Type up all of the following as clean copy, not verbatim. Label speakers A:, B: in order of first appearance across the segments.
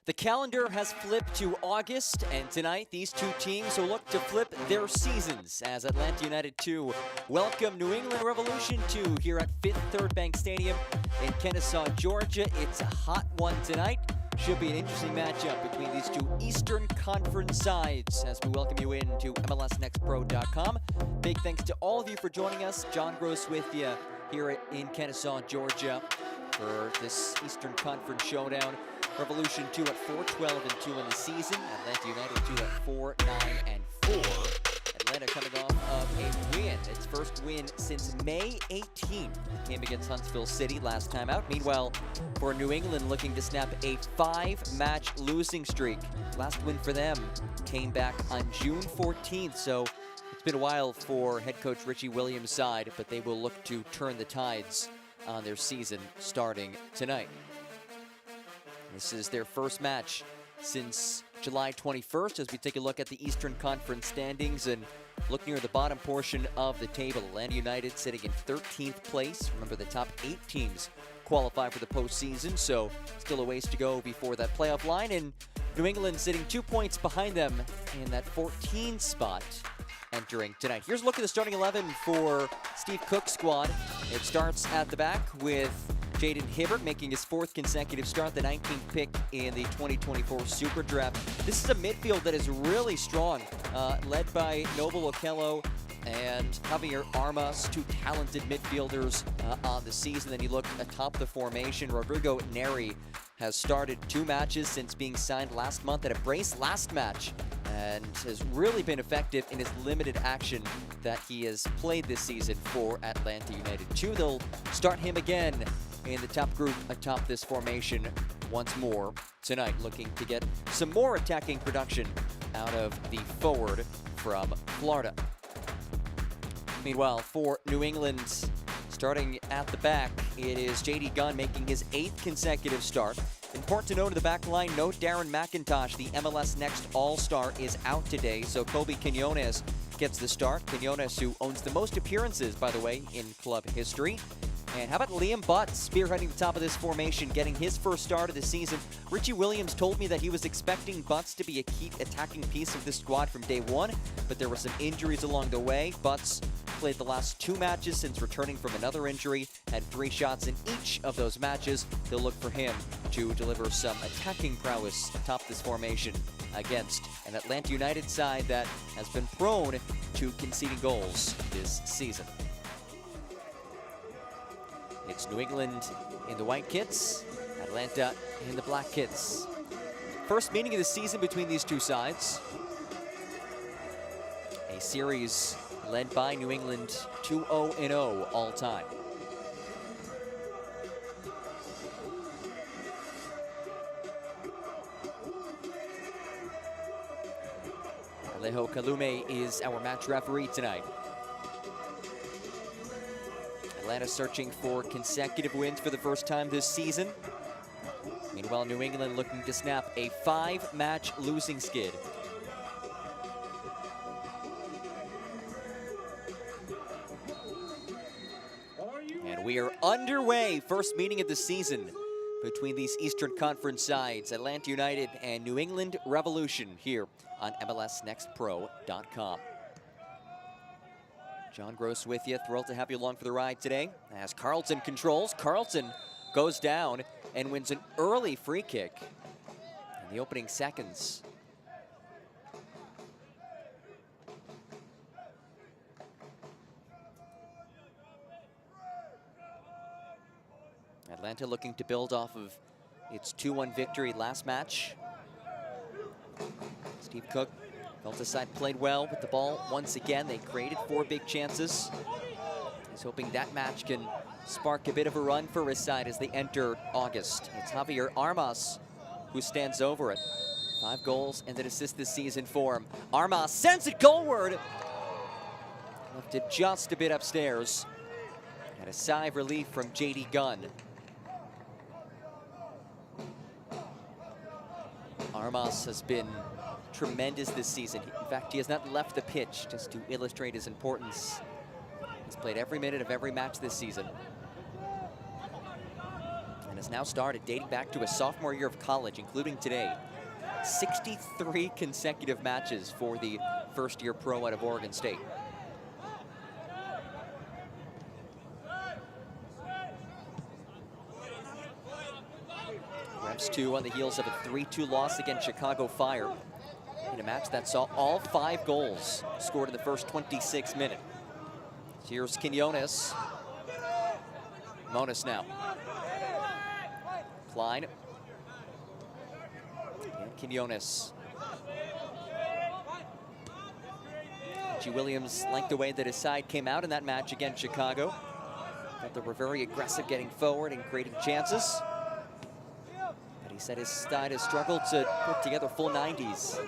A: The calendar has flipped to August, and tonight these two teams will look to flip their seasons as Atlanta United 2 welcome New England Revolution 2 here at Fifth Third Bank Stadium in Kennesaw, Georgia. It's a hot one tonight. Should be an interesting matchup between these two Eastern Conference sides as we welcome you into MLSNextPro.com. Big thanks to all of you for joining us. John Gross with you here in Kennesaw, Georgia for this Eastern Conference showdown. Revolution 2 at 4-12-2 in the season. Atlanta United 2 at 4-9-4. Atlanta coming off of a win, its first win since May 18th. It came against Huntsville City last time out. Meanwhile, for New England looking to snap a 5-match losing streak. Last win for them came back on June 14th, so it's been a while for head coach Richie Williams' side, but they will look to turn the tides on their season starting tonight. This is their first match since July 21st as we take a look at the Eastern Conference standings and look near the bottom portion of the table. Atlanta United sitting in 13th place. Remember, the top 8 teams qualify for the postseason, so still a ways to go before that playoff line. And New England sitting 2 points behind them in that 14th spot entering tonight. Here's a look at the starting 11 for Steve Cook's squad. It starts at the back with Jaden Hibbert making his 4th consecutive start, the 19th pick in the 2024 Super Draft. This is a midfield that is really strong, led by Noble Okello and Javier Armas, 2 talented midfielders on the season. Then you look atop the formation. Rodrigo Neri has started 2 matches since being signed last month at a brace last match and has really been effective in his limited action that he has played this season for Atlanta United 2. They'll start him again in the top group atop this formation once more tonight, looking to get some more attacking production out of the forward from Florida. Meanwhile, for New England, starting at the back, it is J.D. Gunn making his 8th consecutive start. Important to note in the back line, note Darren McIntosh, the MLS Next All-Star, is out today, so Kobe Quinones gets the start. Quinones, who owns the most appearances, by the way, in club history. And how about Liam Butts spearheading the top of this formation, getting his first start of the season? Richie Williams told me that he was expecting Butts to be a key attacking piece of this squad from day one, but there were some injuries along the way. Butts played the last 2 matches since returning from another injury, had 3 shots in each of those matches. They'll look for him to deliver some attacking prowess atop this formation against an Atlanta United side that has been prone to conceding goals this season. It's New England in the white kits, Atlanta in the black kits. First meeting of the season between these two sides. A series led by New England 2-0-0 all time. Alejo Kalume is our match referee tonight. Atlanta searching for consecutive wins for the first time this season. Meanwhile, New England looking to snap a 5-match losing skid. And we are underway. First meeting of the season between these Eastern Conference sides, Atlanta United and New England Revolution, here on MLSNextPro.com. John Gross with you, thrilled to have you along for the ride today. As Carlton controls, Carlton goes down and wins an early free kick in the opening seconds. Atlanta looking to build off of its 2-1 victory last match. Steve Cook felt his side played well with the ball once again. They created 4 big chances. He's hoping that match can spark a bit of a run for his side as they enter August. It's Javier Armas who stands over it. 5 goals and an assist this season for him. Armas sends it goalward. Left it just a bit upstairs. And a sigh of relief from J.D. Gunn. Armas has been tremendous this season. In fact, he has not left the pitch, just to illustrate his importance. He's played every minute of every match this season. And has now started dating back to his sophomore year of college, including today. 63 consecutive matches for the first-year pro out of Oregon State. Revs 2 on the heels of a 3-2 loss against Chicago Fire in a match that saw all 5 goals scored in the first 26 minutes. Here's Quinones. Monas now. Klein. And Quinones. G. Williams liked the way that his side came out in that match against Chicago. But they were very aggressive getting forward and creating chances. But he said his side has struggled to put together full 90s.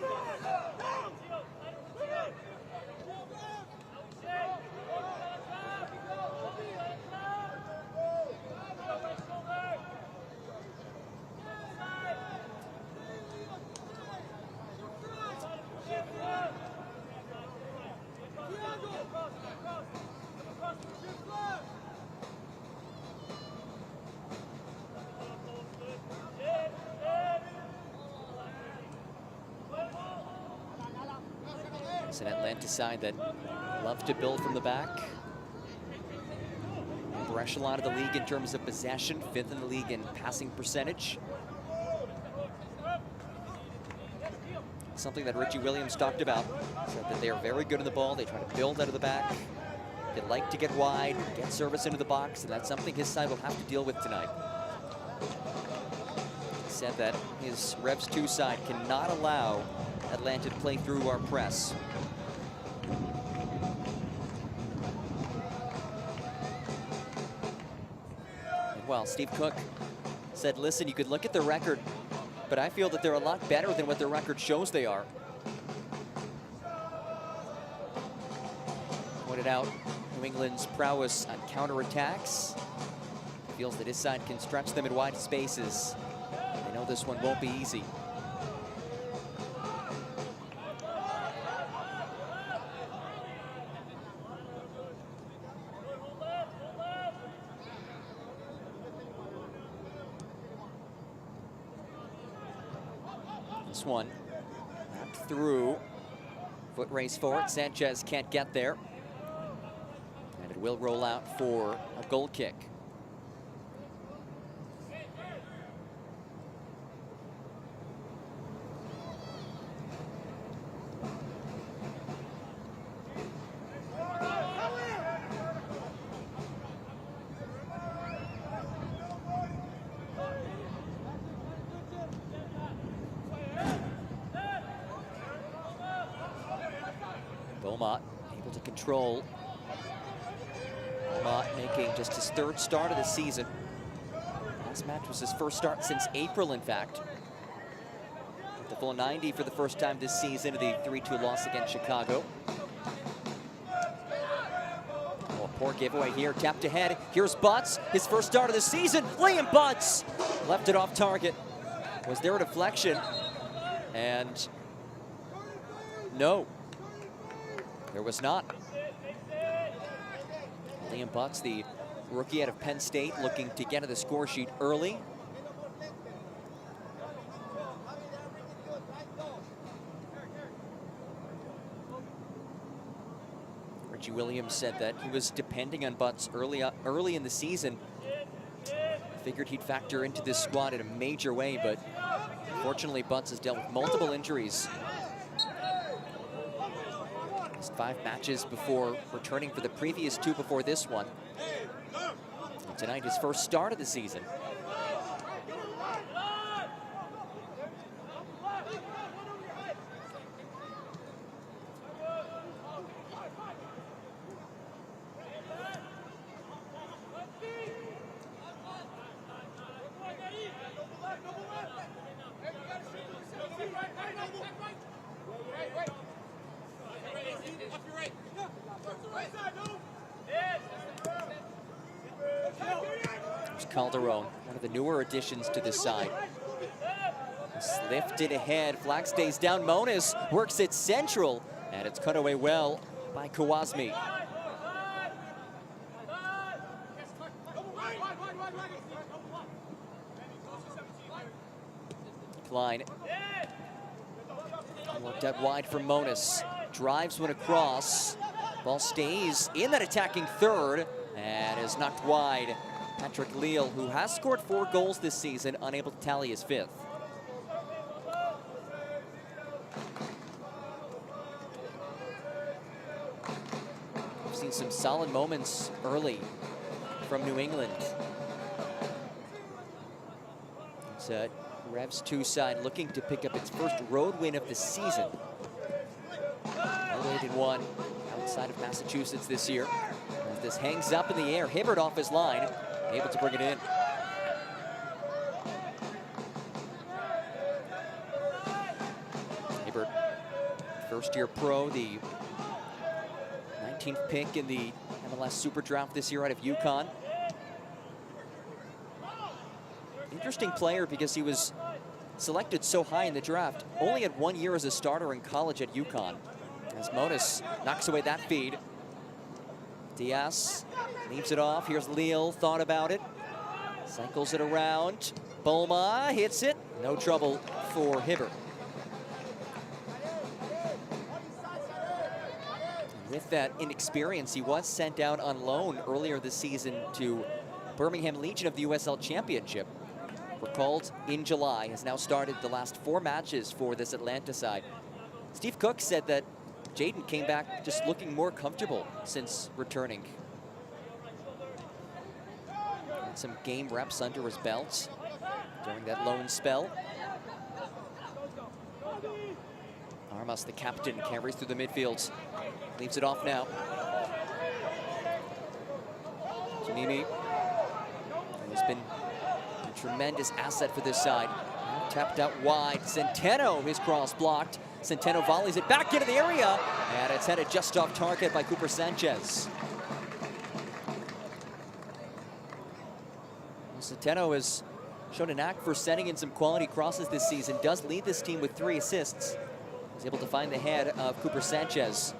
A: It's an Atlanta side that loves to build from the back. Upper echelon of the league in terms of possession, 5th in the league in passing percentage. Something that Richie Williams talked about, said that they are very good in the ball. They try to build out of the back. They like to get wide, get service into the box, and that's something his side will have to deal with tonight. He said that his Revs 2 side cannot allow Atlanta to play through our press. And well, Steve Cook said, listen, you could look at the record, but I feel that they're a lot better than what their record shows they are. Pointed out New England's prowess on counterattacks. Feels that his side can stretch them in wide spaces. They know this one won't be easy. This one knocked through. Foot race forward. Sanchez can't get there. And it will roll out for a goal kick. Beaumont able to control. Beaumont making just his 3rd start of the season. This match was his first start since April, in fact. With the full 90 for the first time this season of the 3-2 loss against Chicago. Oh, poor giveaway here, tapped ahead. Here's Butts, his first start of the season. Liam Butts left it off target. Was there a deflection? And no. There was not. Liam Butts, the rookie out of Penn State, looking to get to the score sheet early. Richie Williams said that he was depending on Butts early in the season. Figured he'd factor into this squad in a major way, but unfortunately Butts has dealt with multiple injuries. 5 matches before returning for the previous 2 before this one. And tonight, his first start of the season. Calderon, one of the newer additions to this side. It's lifted ahead, flag stays down. Monas works it central, and it's cut away well by Kawasmi. line. Worked out wide for Monas. Drives one across. Ball stays in that attacking third and is knocked wide. Patrick Leal, who has scored 4 goals this season, unable to tally his 5th. We've seen some solid moments early from New England. It's Revs 2 side looking to pick up its first road win of the season. 8-1 outside of Massachusetts this year. As this hangs up in the air, Hibbert off his line, able to bring it in. Hibbert, first-year pro, the 19th pick in the MLS Super Draft this year out of UConn. Interesting player because he was selected so high in the draft. Only had 1 year as a starter in college at UConn. As Monas knocks away that feed. Diaz leaves it off. Here's Leal, thought about it. Cycles it around. Boma hits it. No trouble for Hibbert. With that inexperience, he was sent out on loan earlier this season to Birmingham Legion of the USL Championship. Recalled in July, has now started the last 4 matches for this Atlanta side. Steve Cook said that Jaden came back just looking more comfortable since returning. Had some game reps under his belt during that loan spell. Armas, the captain, carries through the midfield. Leaves it off now. Janimi has been a tremendous asset for this side. Tapped out wide. Centeno, his cross blocked. Centeno volleys it back into the area, and it's headed just off target by Cooper Sanchez. Centeno has shown a knack for setting in some quality crosses this season. Does lead this team with 3 assists. He's able to find the head of Cooper Sanchez.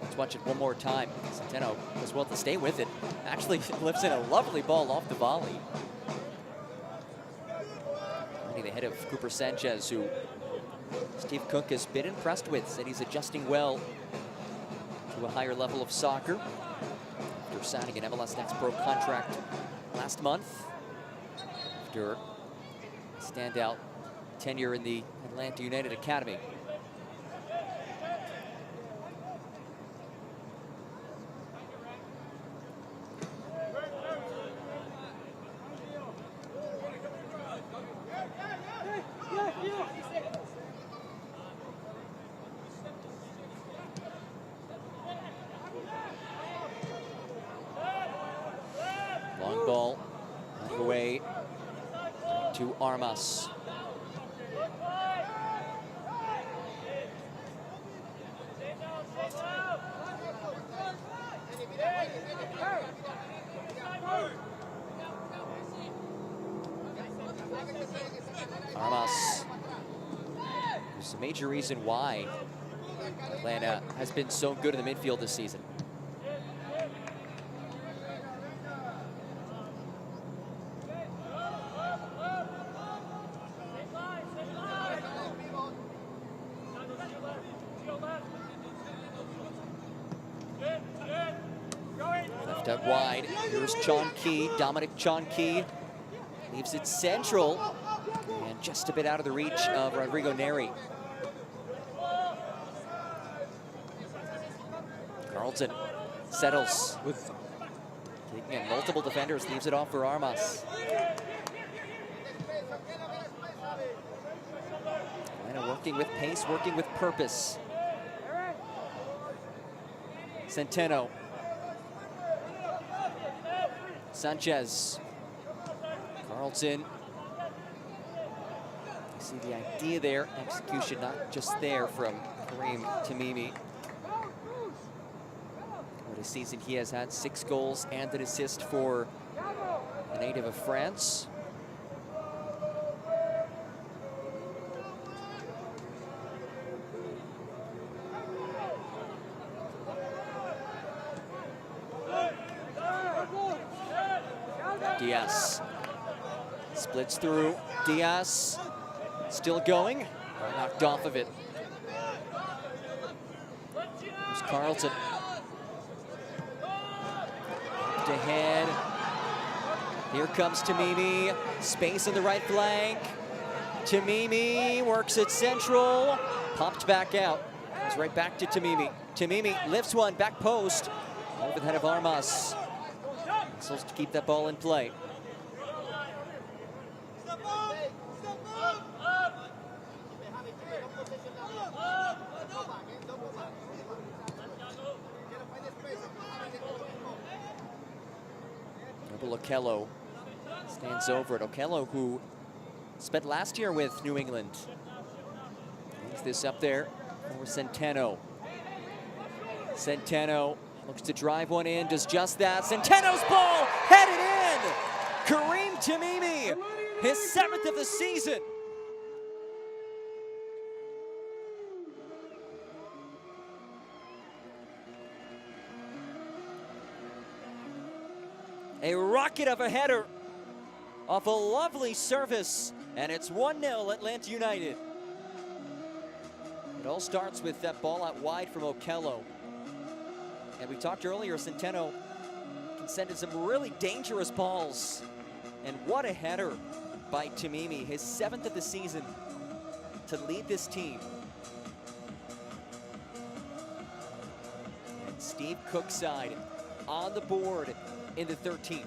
A: Let's watch it one more time. Centeno does well to stay with it. Actually lifts in a lovely ball off the volley. Finding the head of Cooper Sanchez, who Steve Cook has been impressed with. Said he's adjusting well to a higher level of soccer after signing an MLS Next Pro contract last month. After a standout tenure in the Atlanta United Academy. Long ball away to Armas. Armas is a major reason why Atlanta has been so good in the midfield this season. Left out wide. Here's Chonki, Dominic Chonki. Leaves it central and just a bit out of the reach of Rodrigo Neri. Carlton settles with taking in multiple defenders, leaves it off for Armas. Atlanta working with pace, working with purpose. Centeno. Sanchez. Carlton. You see the idea there, execution not just there from Kareem Tamimi. What a season he has had, 6 goals and an assist for the native of France. Diaz splits through. Diaz Still going. Knocked off of it. Here's Carlton. Up ahead. Here comes Tamimi. Space on the right flank. Tamimi works it central. Popped back out. Goes right back to Tamimi. Tamimi lifts one, back post. Over the head of Armas. Supposed to keep that ball in play. Okello stands over it. Okello, who spent last year with New England. Moves this up there for Centeno. Centeno looks to drive one in, does just that. Centeno's ball headed in! Kareem Tamimi, his 7th of the season. A rocket of a header off a lovely service, and it's 1-0 Atlanta United. It all starts with that ball out wide from Okello. And we talked earlier, Centeno can send in some really dangerous balls. And what a header by Tamimi, his 7th of the season, to lead this team. And Steve Cookside on the board in the 13th.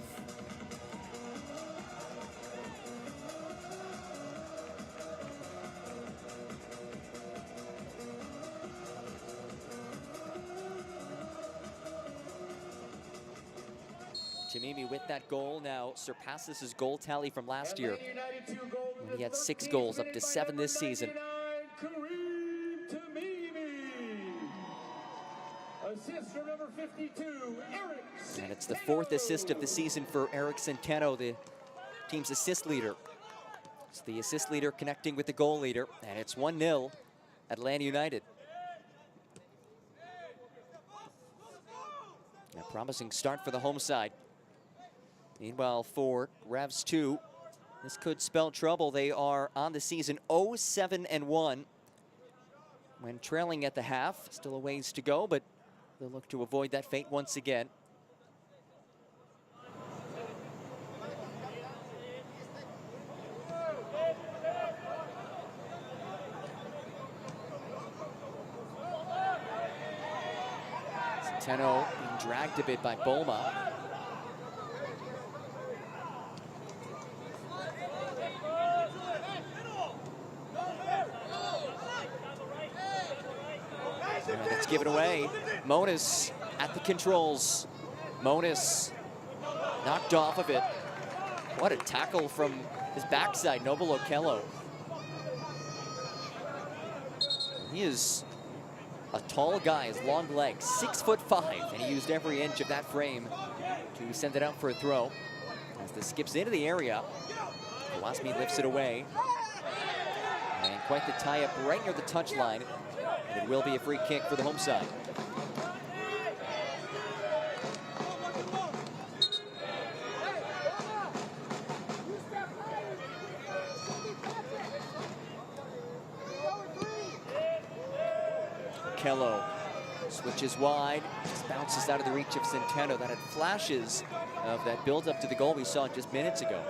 A: Tamimi with that goal now surpasses his goal tally from last year when he had 6 goals, up to 7 this season.
B: Assist from number 52, Eric.
A: And it's the 4th assist of the season for Eric Centeno, the team's assist leader. It's the assist leader connecting with the goal leader, and it's 1-0 Atlanta United. A promising start for the home side. Meanwhile, for Revs 2, this could spell trouble. They are on the season 0-7-1 when trailing at the half. Still a ways to go, but they'll look to avoid that fate once again. Centeno being dragged a bit by Boma. Let's give it away. Monas at the controls. Monas knocked off of it. What a tackle from his backside, Noble Okello. He is a tall guy, his long legs, 6'5", and he used every inch of that frame to send it out for a throw. As this skips into the area, Wasmi lifts it away. And quite the tie-up right near the touchline. It will be a free kick for the home side. Kello switches wide, just bounces out of the reach of Centeno. That had flashes of that build-up to the goal we saw just minutes ago.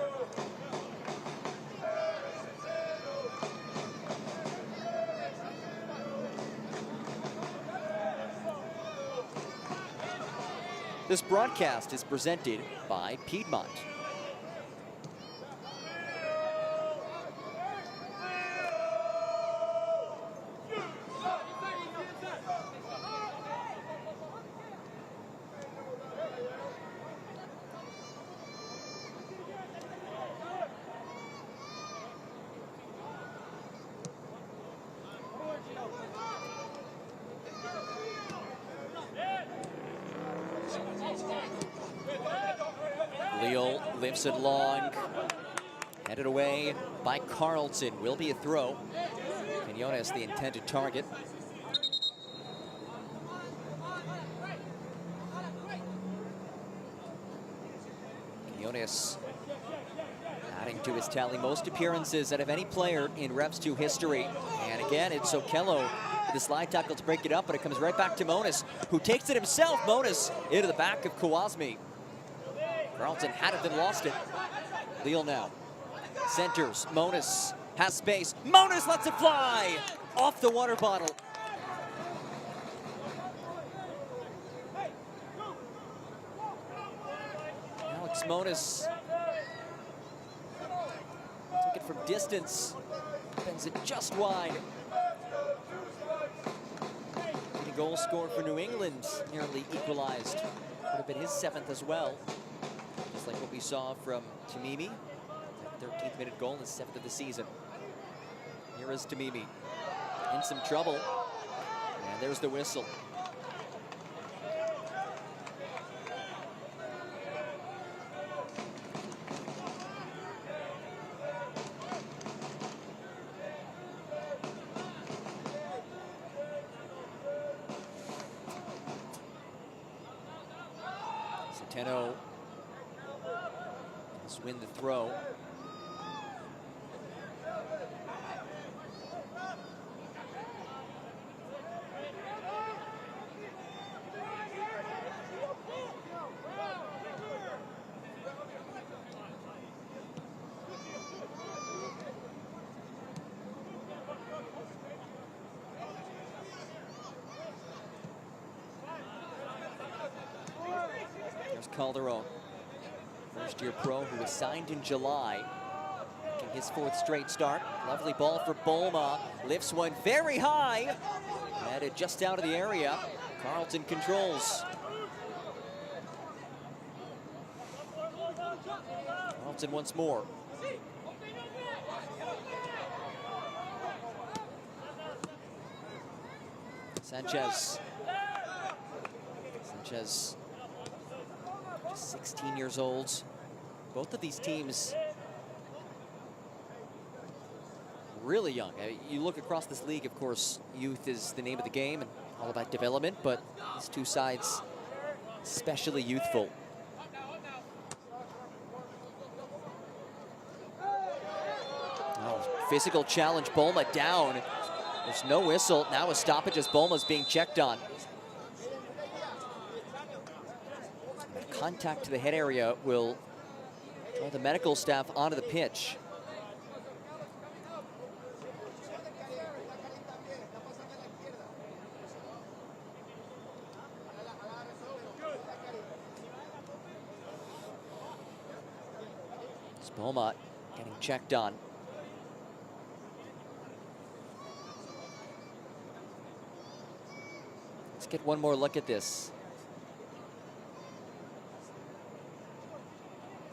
A: This broadcast is presented by Piedmont. Leal lifts it long, headed away by Carlton. Will be a throw. Quinones the intended target. Quinones adding to his tally most appearances out of any player in Revs 2 history. And again, it's Okello with the slide tackle to break it up, but it comes right back to Monas, who takes it himself. Monas into the back of Kawasmi. Carlton had it, then lost it. Leal now. Centers. Monas has space. Monas lets it fly off the water bottle. Alex Monas took it from distance. Sends it just wide. The goal scored for New England nearly equalized. Would have been his 7th as well. Just like what we saw from Tamimi. That 13th minute goal, his 7th of the season. Here is Tamimi in some trouble. And there's the whistle. Centeno has win the throw. There's Calderon, first-year pro who was signed in July, making his 4th straight start. Lovely ball for Bolma, lifts one very high, headed just out of the area. Carlton controls. Carlton once more. Sanchez. 16 years old. Both of these teams really young. You look across this league, of course, youth is the name of the game and all about development, but these two sides especially youthful. Oh, physical challenge, Bolma down. There's no whistle. Now a stoppage as Bolma's being checked on. Contact to the head area will draw the medical staff onto the pitch. It's Beaumont getting checked on. Let's get one more look at this.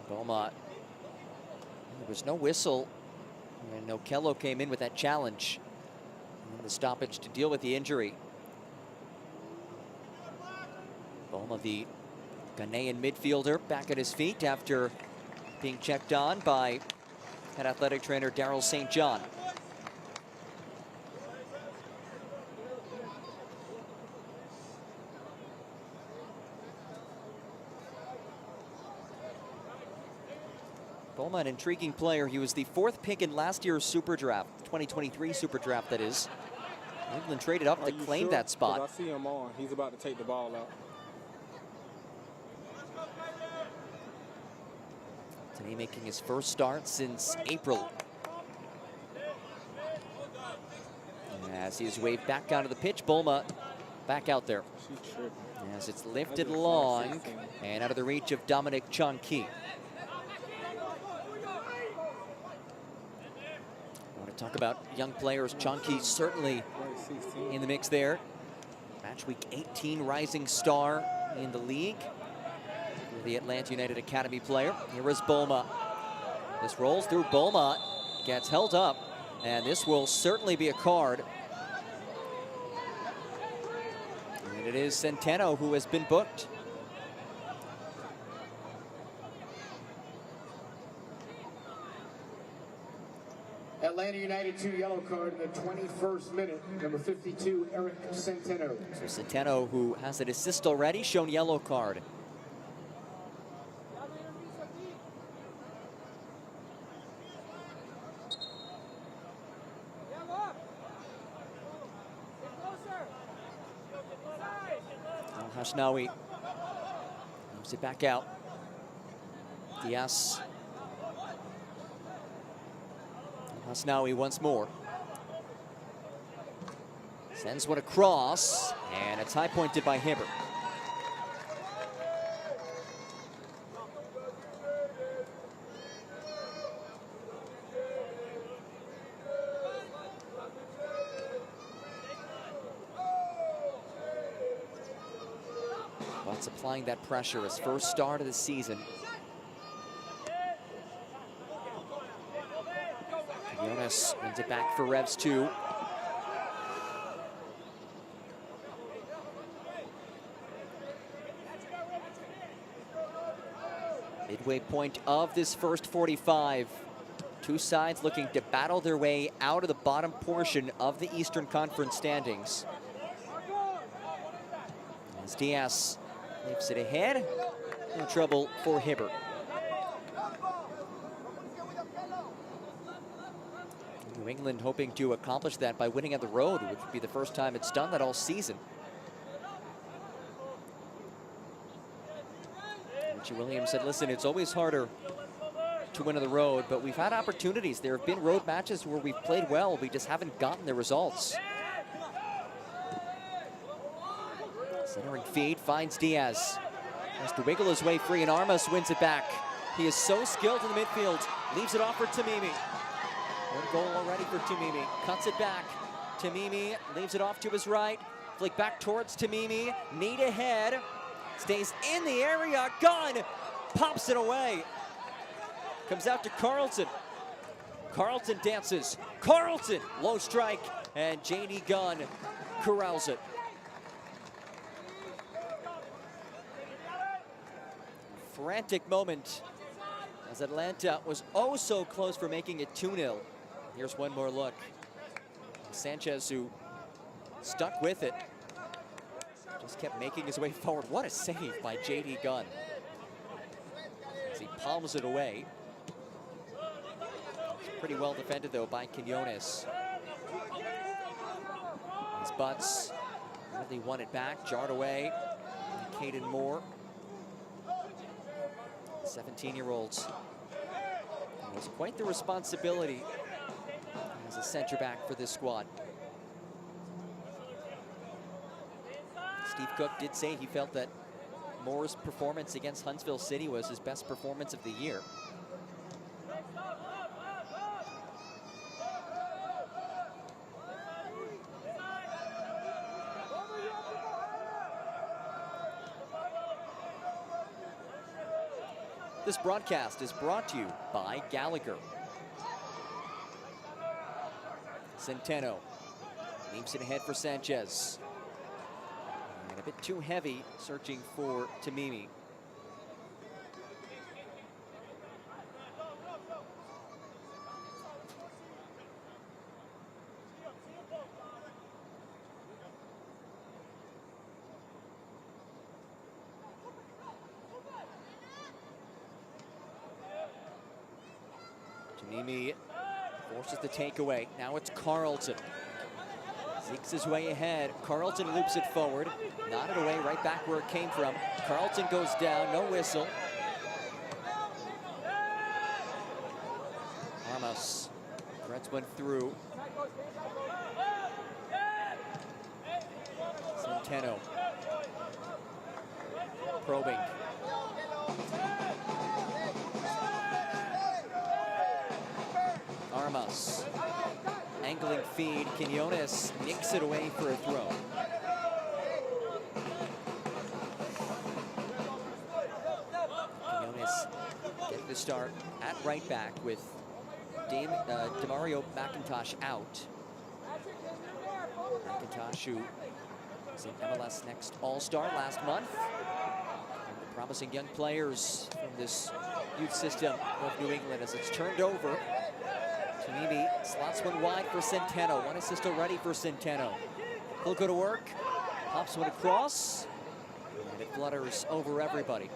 A: Beaumont. There was no whistle, and Okello came in with that challenge. And the stoppage to deal with the injury. Beaumont, the Ghanaian midfielder, back at his feet after being checked on by head athletic trainer Daryl St. John. Beaumont, an intriguing player. He was the 4th pick in last year's Super Draft, 2023 Super Draft, that is. England traded up to claim that spot.
C: I see him on. He's about to take the ball out.
A: Today making his first start since April. As he is waved back onto the pitch, Beaumont back out there. As it's lifted long and out of the reach of Dominic Chonki. Talk about young players. Chonki certainly in the mix there. Match week 18 rising star in the league. The Atlanta United Academy player. Here is Beaumont. This rolls through. Beaumont gets held up, and this will certainly be a card. And it is Centeno who has been booked.
B: Atlanta United 2 yellow card in the 21st minute, number 52, Eric Centeno.
A: So Centeno, who has an assist already, shown yellow card. Hashnawi moves it back out. Diaz. Hashnawi once more. Sends one across, and it's high pointed by Hibbert. But applying that pressure, his first start of the season. Jonas wins it back for Revs 2. Midway point of this first 45. Two sides looking to battle their way out of the bottom portion of the Eastern Conference standings. As Diaz leaves it ahead, no trouble for Hibbert. New England hoping to accomplish that by winning on the road, which would be the first time it's done that all season. Richie Williams said, listen, it's always harder to win on the road, but we've had opportunities. There have been road matches where we've played well. We just haven't gotten the results. Centering feed finds Diaz. Has to wiggle his way free, and Armas wins it back. He is so skilled in the midfield. Leaves it off for Tamimi. One goal already for Tamimi. Cuts it back. Tamimi leaves it off to his right. Flick back towards Tamimi. Need ahead. Stays in the area. Gunn pops it away. Comes out to Carlton. Carlton dances. Carlton, low strike. And J.D. Gunn corrals it. Frantic moment as Atlanta was oh so close for making it 2-0. Here's one more look. Sanchez, who stuck with it, just kept making his way forward. What a save by J.D. Gunn as he palms it away. It's pretty well defended though by Quinones. His butts really won it back, jarred away. Caden Moore. 17-year-olds. It was quite the responsibility as a center back for this squad. Steve Cook did say he felt that Moore's performance against Huntsville City was his best performance of the year. This broadcast is brought to you by Gallagher. Centeno leaves it ahead for Sanchez. And a bit too heavy, searching for Tamimi. Tamimi forces the takeaway. Now it's Carlton. Zeeks his way ahead. Carlton loops it forward. Nodded away right back where it came from. Carlton goes down, no whistle. Armas threads one through. Centeno. Probing. Armas. Angling feed. Quinones nicks it away for a throw. Quinones getting the start at right back with Demario McIntosh out. McIntosh, who was an MLS Next All-Star last month. One of the promising young players from this youth system of New England as it's turned over. Tamimi slots one wide for Centeno. One assist already for Centeno. He'll go to work. Pops one across. And it flutters over everybody.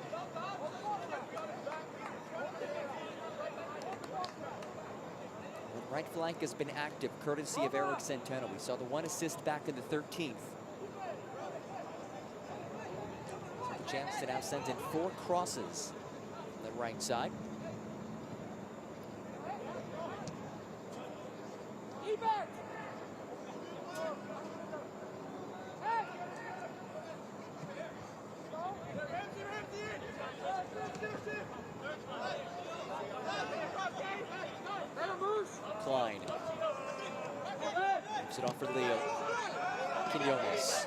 A: The right flank has been active, courtesy of Eric Centeno. We saw the one assist back in the 13th. chance to now send in 4 crosses on the right side. Klein moves it off for Leo. Quinones.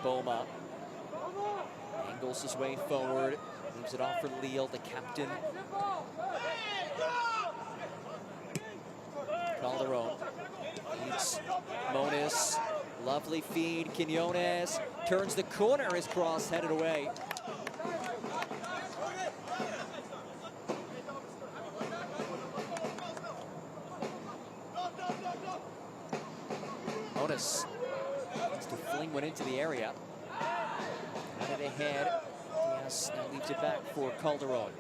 A: Boma angles his way forward, moves it off for Leo, the captain. Calderon leads Moniz. Lovely feed. Quinones turns the corner. His cross headed away. Moniz wants to fling one into the area. Out of the head. Diaz now leaves it back for Calderon.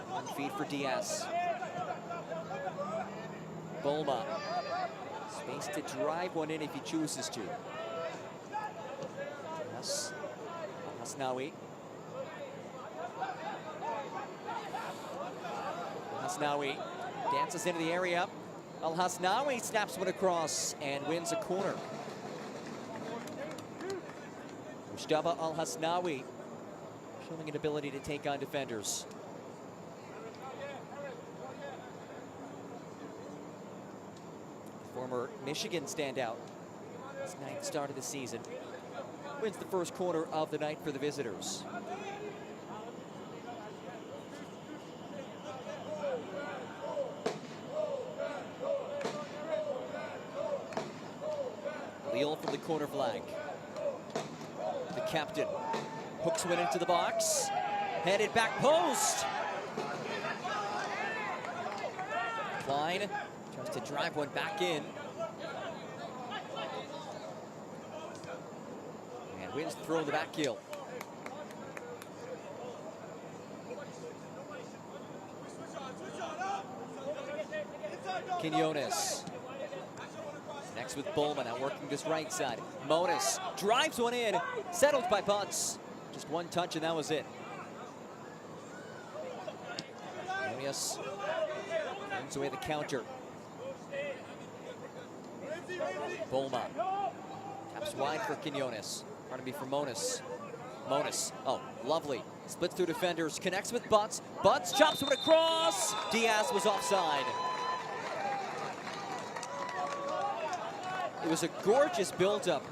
A: One feed for Diaz. Boma. Space to drive one in if he chooses to. Diaz. Hasnaoui. Hasnaoui dances into the area. Hasnaoui snaps one across and wins a corner. Mustafa Hasnaoui showing an ability to take on defenders. Former Michigan standout. His 9th start of the season. Wins the first corner of the night for the visitors. Leal from the corner flag. The captain hooks one into the box. Headed back post. Klein tries to drive one back in. And wins the throw in the back heel. Quinones. Next with Boma, now working this right side. Moniz drives one in, settled by Butts. Just one touch and that was it. Munoz turns away the counter. Boma taps wide for Quinones. Pardon me, for Moniz. Moniz, oh, lovely. Splits through defenders, connects with Butts. Butts chops one across. Diaz was offside. It was a gorgeous build-up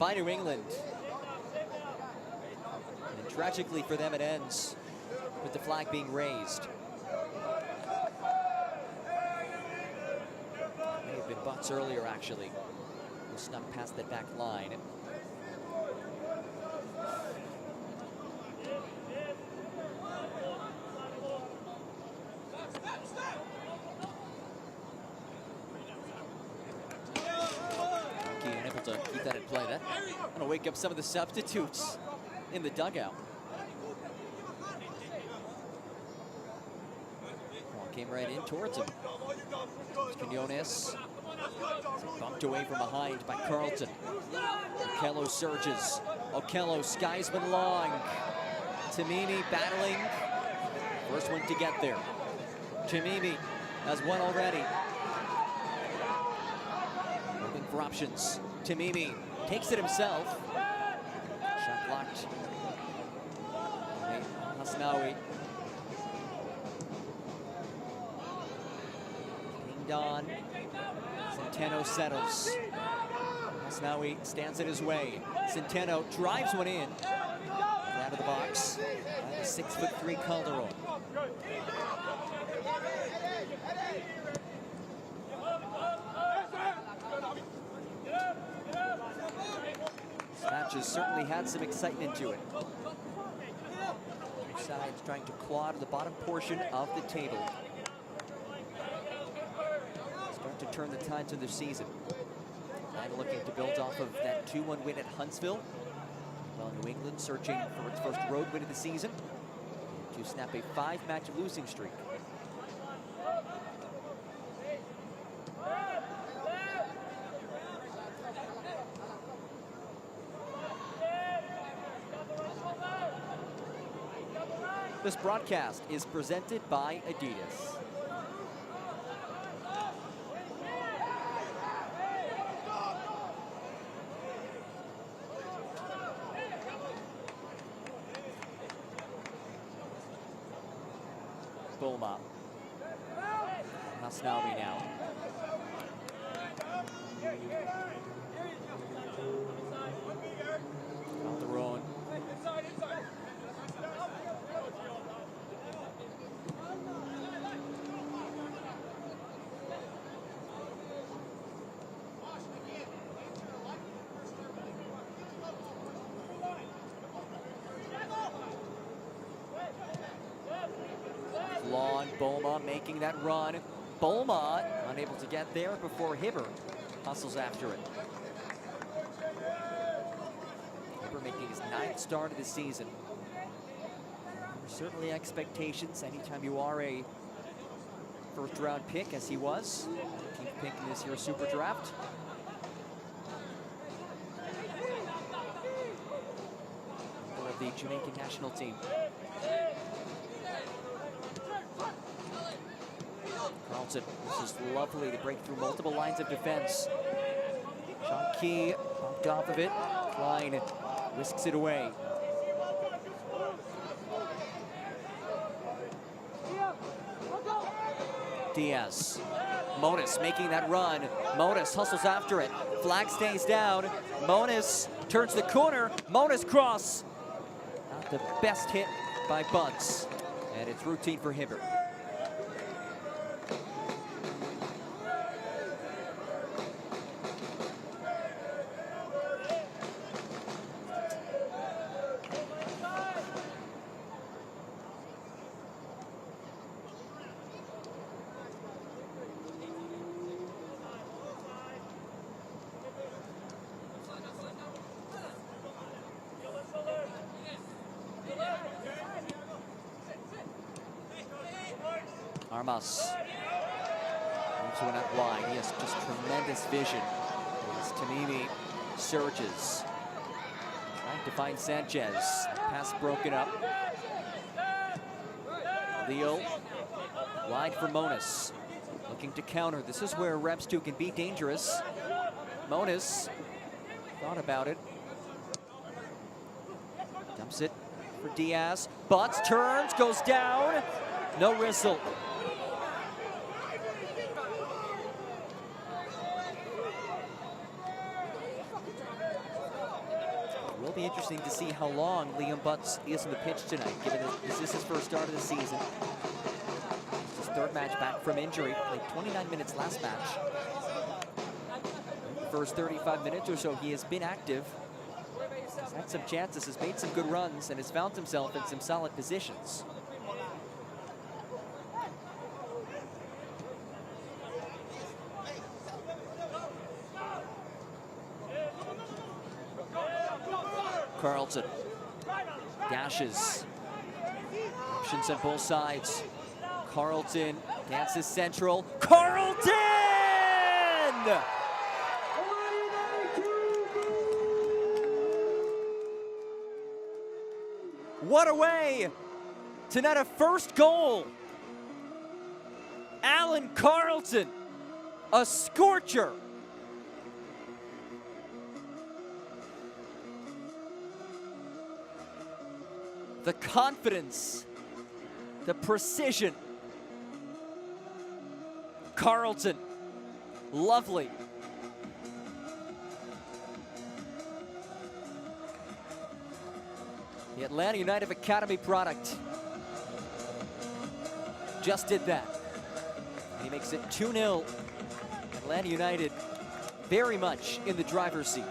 A: by New England. And tragically for them, it ends with the flag being raised. May have been Butts earlier, actually, who snuck past that back line. To keep that in play. That going to wake up some of the substitutes in the dugout. Ball came right in towards him. Quinones bumped away from behind by Carlton. Okello surges. Okello skies one long. Tamimi battling. First one to get there. Tamimi has one already. Hoping for options. Tamimi takes it himself. Shot blocked. Hasnaoui. Pinged on. Centeno settles. Hasnaoui stands in his way. Centeno drives one in. Out of the box. By the 6'3" Calderon. Match has certainly had some excitement to it. Both sides trying to claw to the bottom portion of the table. Start to turn the tides of their season. And looking to build off of that 2-1 win at Huntsville. Well, New England searching for its first road win of the season to snap a 5-match losing streak. This broadcast is presented by Adidas. Bulma. Hasnawi now. Calderon. Long Bulma making that run. Bulma unable to get there before Hibbert hustles after it. Hibbert making his 9th start of the season. There's certainly expectations anytime you are a first-round pick, as he was. 19th pick in this year's Super Draft. Member of the Jamaican national team. Carlton, this is lovely to break through multiple lines of defense. Sean Key bumped off of it. Klein whisks it away. Diaz. Monas making that run. Monas hustles after it. Flag stays down. Monas turns the corner. Monas cross. Not the best hit by Bunce. And it's routine for Hibbert. Armas into an up wide. He has just tremendous vision. As Tamimi surges, trying to find Sanchez. Pass broken up. Leo wide for Monas, looking to counter. This is where reps 2 can be dangerous. Monas thought about it. Dumps it for Diaz. Butts, turns, goes down. No whistle. It will be interesting to see how long Liam Butts is in the pitch tonight, given that this is his first start of the season. It's his 3rd match back from injury. Played 29 minutes last match. The first 35 minutes or so, he has been active. He's had some chances, has made some good runs, and has found himself in some solid positions. Carlton dashes. Options on both sides. Carlton dances central. Carlton! What a way to net a first goal. Alan Carlton, a scorcher. The confidence, the precision. Carlton, lovely. The Atlanta United Academy product just did that. And he makes it 2-0. Atlanta United very much in the driver's seat.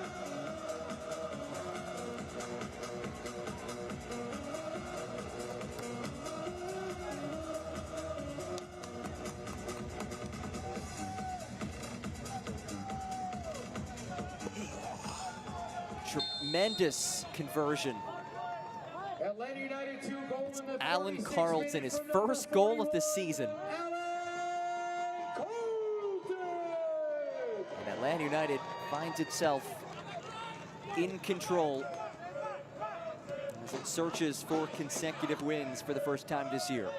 A: Tremendous conversion.
B: Atlanta United 2 goal in the
A: Alan
B: 46th
A: Carlton,
B: minute
A: his
B: from number
A: first goal of
B: 41,
A: the season.
B: Alan Carlton!
A: And Atlanta United finds itself in control as it searches for consecutive wins for the first time this year.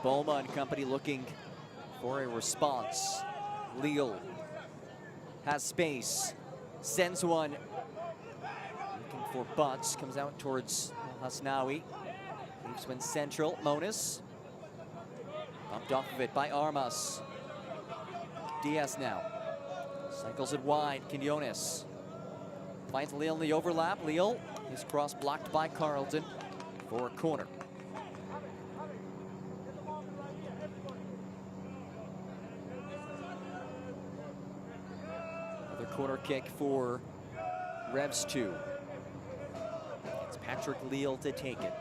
A: Boma and company looking for a response. Leal has space, sends one, looking for Butts, comes out towards Hasnaoui. Leaves one central, Monas. Bumped off of it by Armas. Diaz now. Cycles it wide, Quinones. Finds Leal in the overlap. Leal, his cross blocked by Carlton for a corner. Another corner kick for Revs 2. It's Patrick Leal to take it.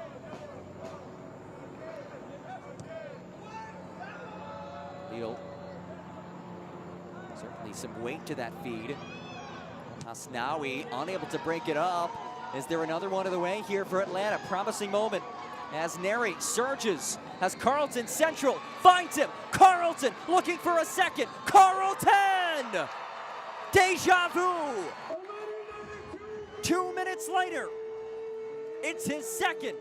A: Leal, certainly some weight to that feed. Hasnaoui unable to break it up. Is there another one of the way here for Atlanta? Promising moment as Neri surges, has Carlton central, finds him. Carlton looking for a second. Carlton! Deja vu! 2 minutes later, it's his second.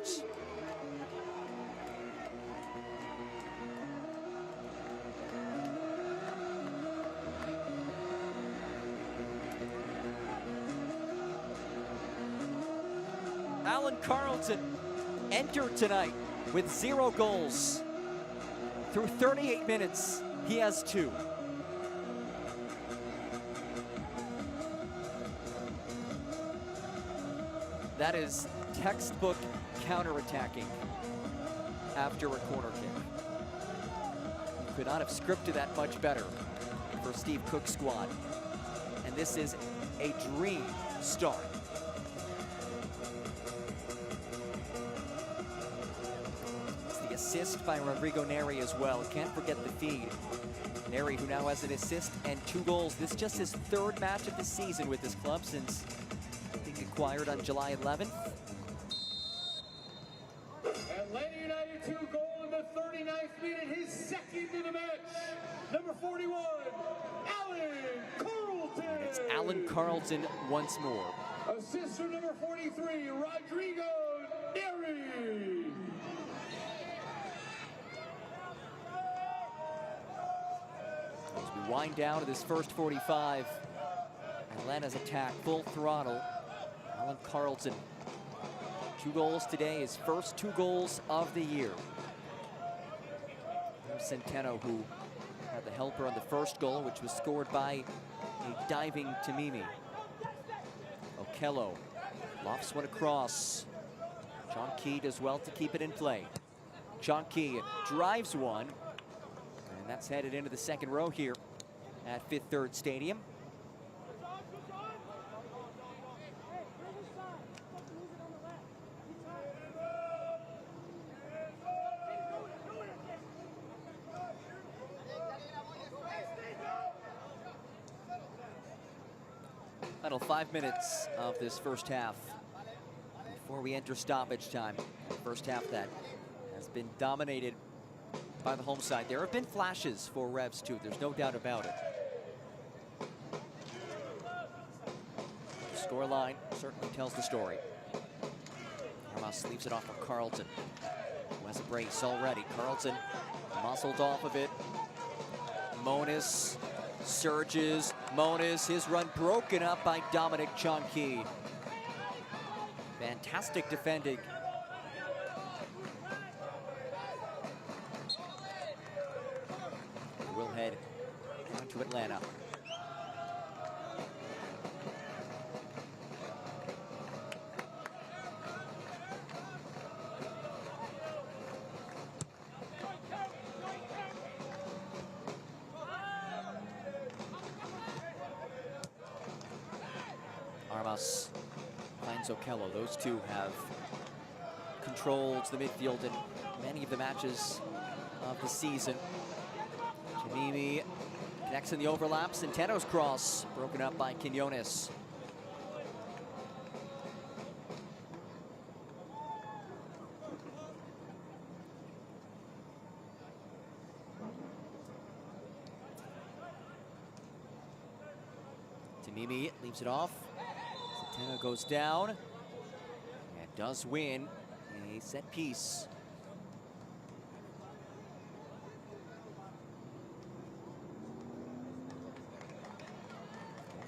A: Alan Carlton entered tonight with 0 goals. Through 38 minutes, he has 2. That is textbook counterattacking after a corner kick. You could not have scripted that much better for Steve Cook's squad. And this is a dream start. Assist by Rodrigo Neri as well. Can't forget the feed. Neri, who now has an assist and 2 goals. This is just his 3rd match of the season with his club since being acquired on July 11th.
B: Atlanta United 2 goal in the 39th minute, his second in the match. Number 41, Alan Carlton.
A: It's Alan Carlton once more.
B: Assist from number 43, Rodrigo Neri.
A: As we wind down to this first 45, Atlanta's attack full throttle. Alan Carlton, 2 goals today, his first 2 goals of the year. There's Centeno, who had the helper on the first goal, which was scored by a diving Tamimi. Okello lofts one across. John Key does well to keep it in play. John Key drives one, and that's headed into the second row here at Fifth Third Stadium. Final 5 minutes of this first half before we enter stoppage time. First half that has been dominated by the home side. There have been flashes for Revs too, there's no doubt about it. The scoreline certainly tells the story. Armas leaves it off of Carlton, who has a brace already. Carlton muscled off of it. Monas surges. Monas, his run broken up by Dominic Chonky. Fantastic defending. We'll head down to Atlanta. Armas finds Okello. Those two have controlled the midfield in many of the matches of the season. Tamimi connects in the overlap. Centeno's cross broken up by Quinones. Tamimi leaves it off. Centeno goes down and does win a set piece.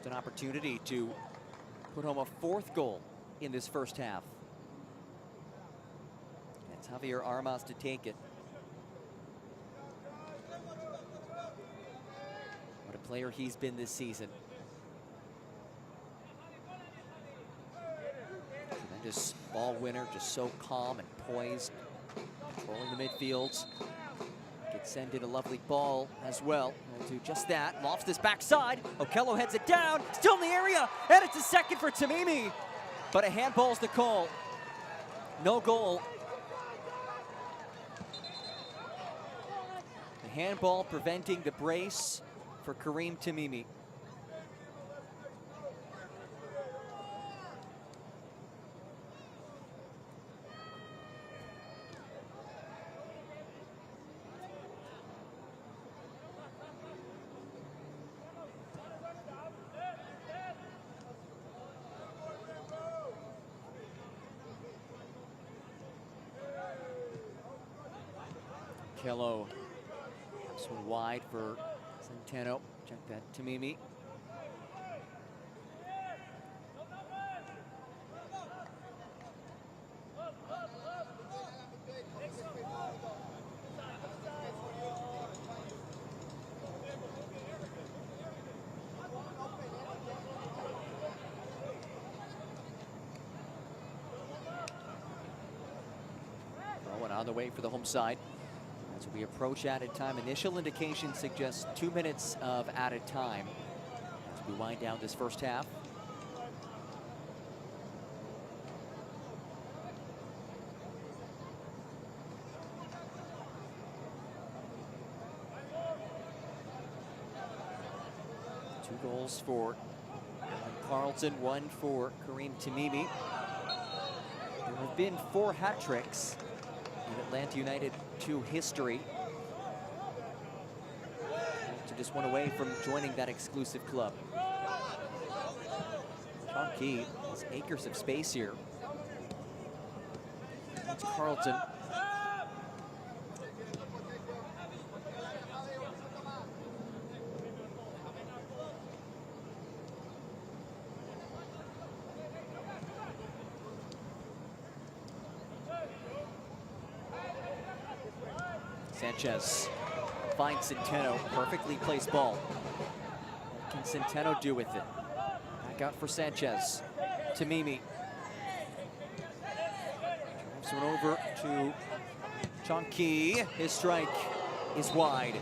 A: An opportunity to put home a fourth goal in this first half. It's Javier Armas to take it. What a player he's been this season. Tremendous ball winner, just so calm and poised, controlling the midfields. Gets sent in a lovely ball as well. Will do just that. Lofts this backside. Okello heads it down. Still in the area. And it's a second for Tamimi. But a handball's the call. No goal. The handball preventing the brace for Kareem Tamimi. Okello taps one wide for Centeno. Check that, Tamimi. Throw it on the way for the home side. As we approach added time, initial indication suggests 2 minutes of added time as we wind down this first half. Two goals for Carlton, one for Kareem Tamimi. There have been 4 hat tricks in Atlanta United 2 history. So just one away from joining that exclusive club. John Key has acres of space here. That's Carlton. Sanchez finds Centeno, perfectly placed ball. What can Centeno do with it? Back out for Sanchez. Tamimi. Drives one over to Chonky. His strike is wide.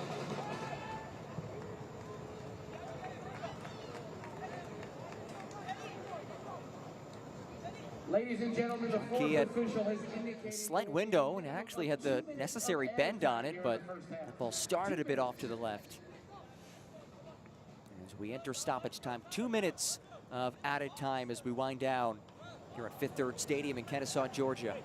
B: Ladies and gentlemen, the fourth official has indicated
A: a slight window and actually had the necessary bend on it, but the ball started a bit off to the left. As we enter stoppage time, 2 minutes of added time as we wind down here at Fifth Third Stadium in Kennesaw, Georgia.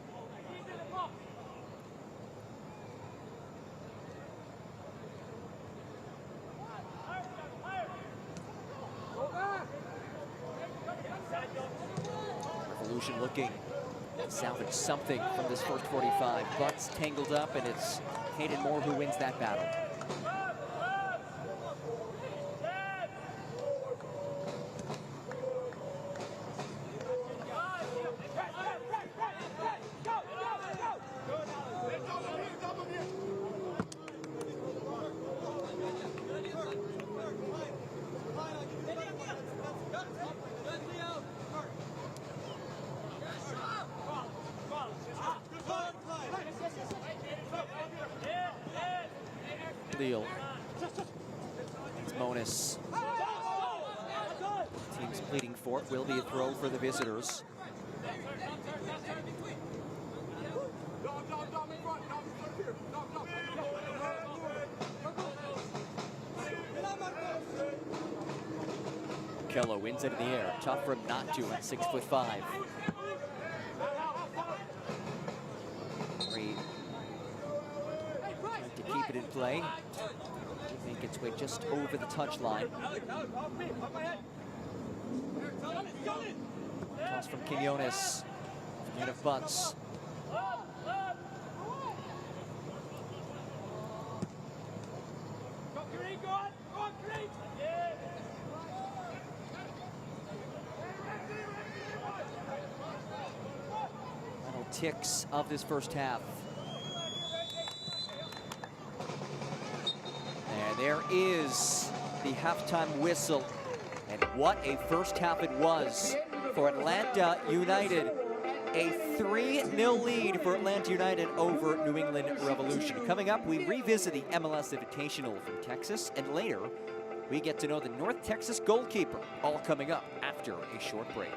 A: Looking to salvage something from this first 45. Butts tangled up, and it's Hayden Moore who wins that battle. Leal. It's Monis. Team's pleading for it. Will be a throw for the visitors. Kello wins it in the air. Tough for him not to at 6'5". Reed trying to keep it in play. Make its way just over the touchline. Toss from Quinones. And of Butts. Final ticks of this first half. And there is the halftime whistle. And what a first half it was for Atlanta United. A 3-0 lead for Atlanta United over New England Revolution. Coming up, we revisit the MLS Invitational from Texas, and later, we get to know the North Texas goalkeeper, all coming up after a short break.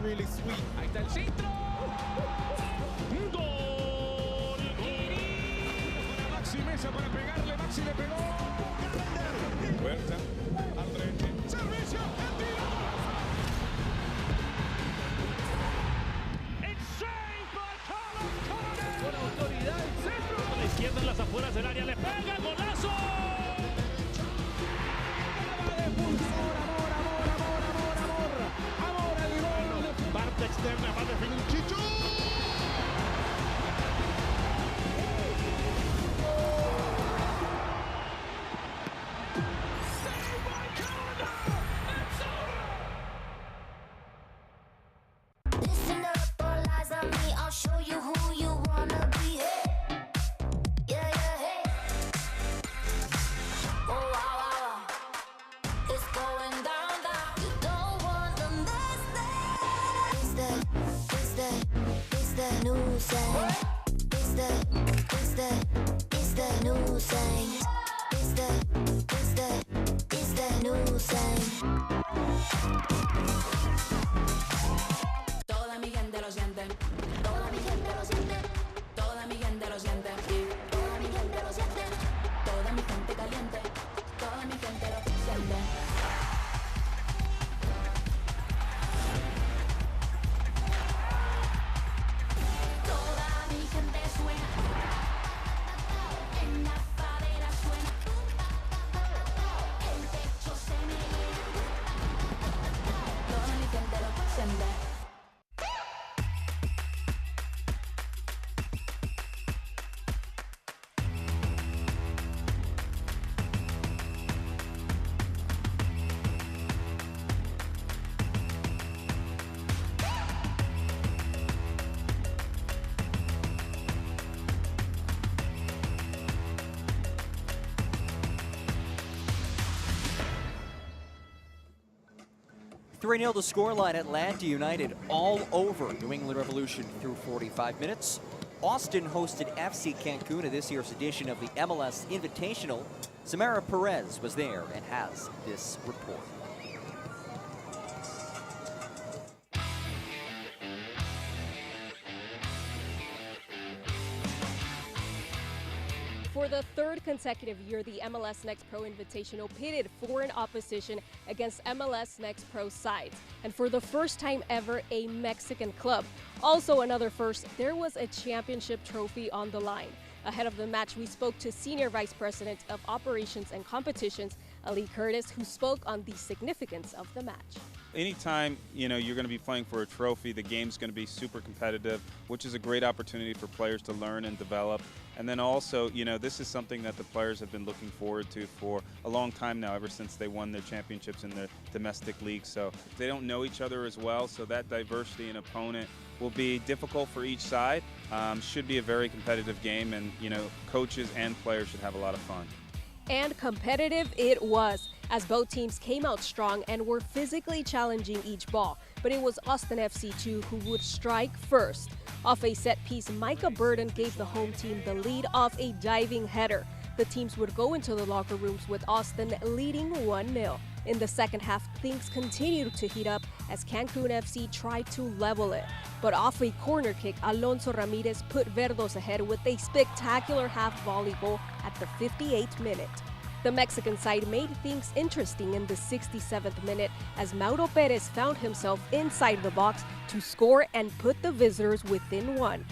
D: Really sweet. Ahí está el centro. Gol. Maxi Mesa para pegarle. Maxi le pegó. Huerta. Aldrete. Servicio. It's saved by Carlos Coronel. Con autoridad el centro. A la izquierda en las afueras del área. Le pega. Golazo. Externa va a definir Chicho.
E: Listen up, all eyes on me. I'll show you who you wanna be. Hey. Yeah, hey. Oh, wow. It's going down. You don't want to miss that. It's the new thing. It's the new thing. It's the new thing. Toda mi gente lo siente. Toda mi gente lo siente. Toda mi gente lo siente. Toda mi gente lo siente. Toda mi gente caliente. Toda mi gente lo siente.
A: Three 0 the scoreline. Atlanta United all over New England Revolution through 45 minutes. Austin hosted FC Cancun at this year's edition of the MLS Invitational. Samara Perez was there and has this report.
F: For the third consecutive year, the MLS Next Pro Invitational pitted foreign opposition against MLS Next Pro sides. And for the first time ever, a Mexican club. Also another first, there was a championship trophy on the line. Ahead of the match, we spoke to Senior Vice President of Operations and Competitions, Ali Curtis, who spoke on the significance of the match.
C: Anytime, you're going to be playing for a trophy, the game's going to be super competitive, which is a great opportunity for players to learn and develop. And then also, this is something that the players have been looking forward to for a long time now, ever since they won their championships in their domestic league. So they don't know each other as well, so that diversity in opponent will be difficult for each side. Should be a very competitive game, and coaches and players should have a lot of fun.
F: And competitive it was, as both teams came out strong and were physically challenging each ball. but it was Austin FC2 who would strike first. Off a set piece, Micah Burden gave the home team the lead off a diving header. The teams would go into the locker rooms with Austin leading 1-0. In the second half, things continued to heat up as Cancun FC tried to level it. But off a corner kick, Alonso Ramirez put Verdos ahead with a spectacular half-volley goal at the 58th minute. The Mexican side made things interesting in the 67th minute as Mauro Perez found himself inside the box to score and put the visitors within one.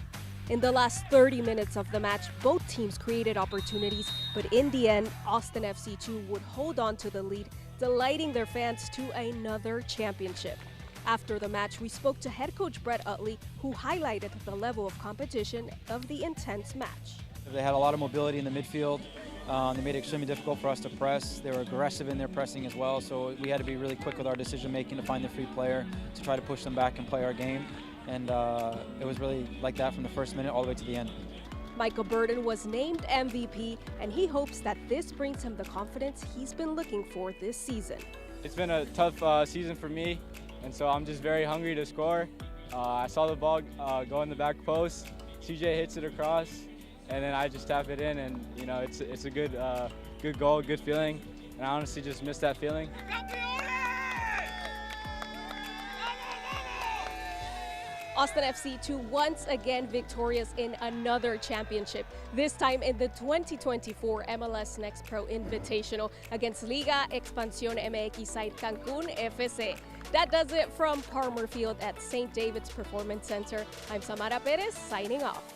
F: In the last 30 minutes of the match, both teams created opportunities, but in the end, Austin FC2 would hold on to the lead, delighting their fans to another championship. After the match, we spoke to head coach Brett Utley, who highlighted the level of competition of the intense match.
G: They had a lot of mobility in the midfield. They made it extremely difficult for us to press. They were aggressive in their pressing as well, so we had to be really quick with our decision making to find the free player to try to push them back and play our game. And it was really like that from the first minute all the way to the end.
F: Michael Burden was named MVP, and he hopes that this brings him the confidence he's been looking for this season.
H: It's been a tough season for me, and so I'm just very hungry to score. I saw the ball go in the back post. CJ hits it across, and then I just tap it in, and you know it's a good goal, good feeling. And I honestly just miss that feeling.
F: Austin FC2 once again victorious in another championship, this time in the 2024 MLS Next Pro Invitational against Liga Expansión MX side Cancun FC. That does it from Palmer Field at St. David's Performance Center. I'm Samara Perez, signing off.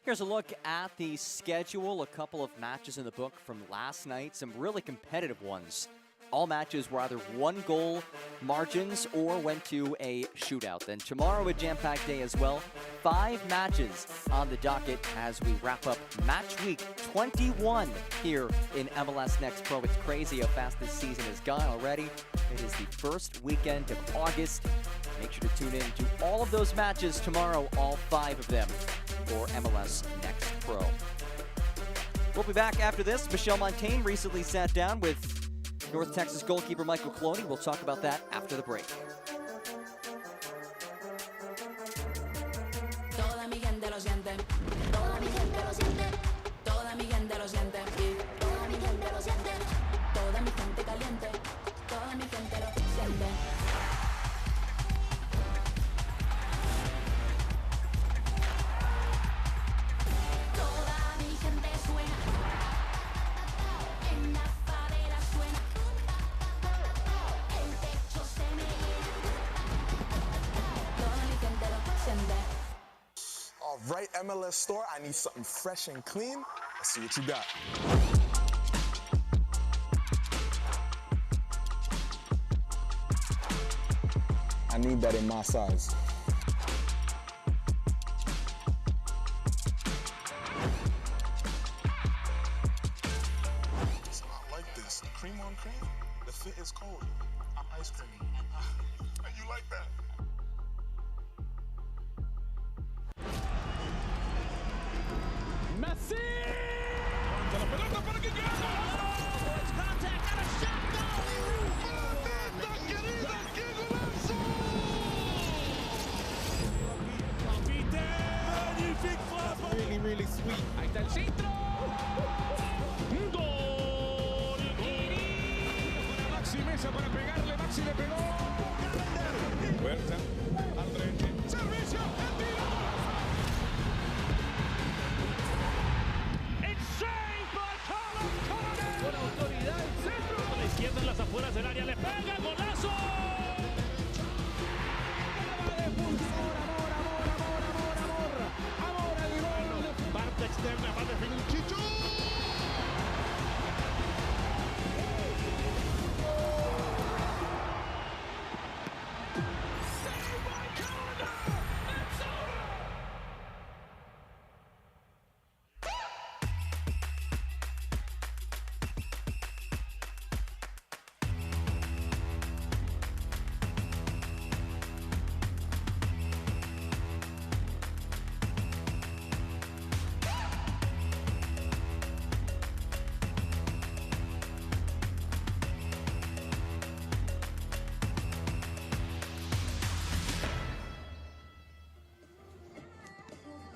A: Here's a look at the schedule, a couple of matches in the book from last night, some really competitive ones. All matches were either one-goal margins or went to a shootout. Then tomorrow a jam-packed day as well. 5 matches on the docket as we wrap up match week 21 here in MLS Next Pro. It's crazy how fast this season has gone already. It is the first weekend of August. Make sure to tune in to all of those matches tomorrow, all 5 of them for MLS Next Pro. We'll be back after this. Michelle Montaigne recently sat down with North Texas goalkeeper Michael Coloni. We'll talk about that after the break.
E: Toda mi gente lo siente. Toda mi gente lo siente. Toda mi gente lo siente. Toda mi gente lo siente. Toda mi gente caliente. Toda mi gente lo siente. Toda mi gente suena. En la favela suena. El techo se me llena. Toda mi gente lo siente.
I: All right, MLS store, I need something fresh and clean. Let's see what you got. I need that in my size. It's not like this. Cream on cream? The fit is cold. Ice cream. You like that?
D: Messi! ¡La pelota para que gane! It's contact and a shot goal! ¡Mamita querida, qué golazo! Capitán! Magnifique frappe! Really sweet. Ahí está el centro. ¡Gol! Maxi Mesa para pegarle. Maxi le pegó. Huerta. Al frente. Servicio. El tiro. Con autoridad el centro. A la izquierda en las afueras del área le pega. ¡Golazo! Amor al gol. Parte externa va a definir Chicho.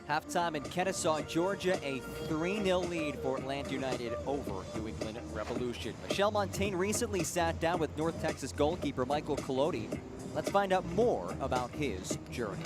A: Halftime in Kennesaw, Georgia, a 3-0 lead for Atlanta United over New England Revolution. Michelle Montaigne recently sat down with North Texas goalkeeper Michael Colodi. Let's find out more about his journey.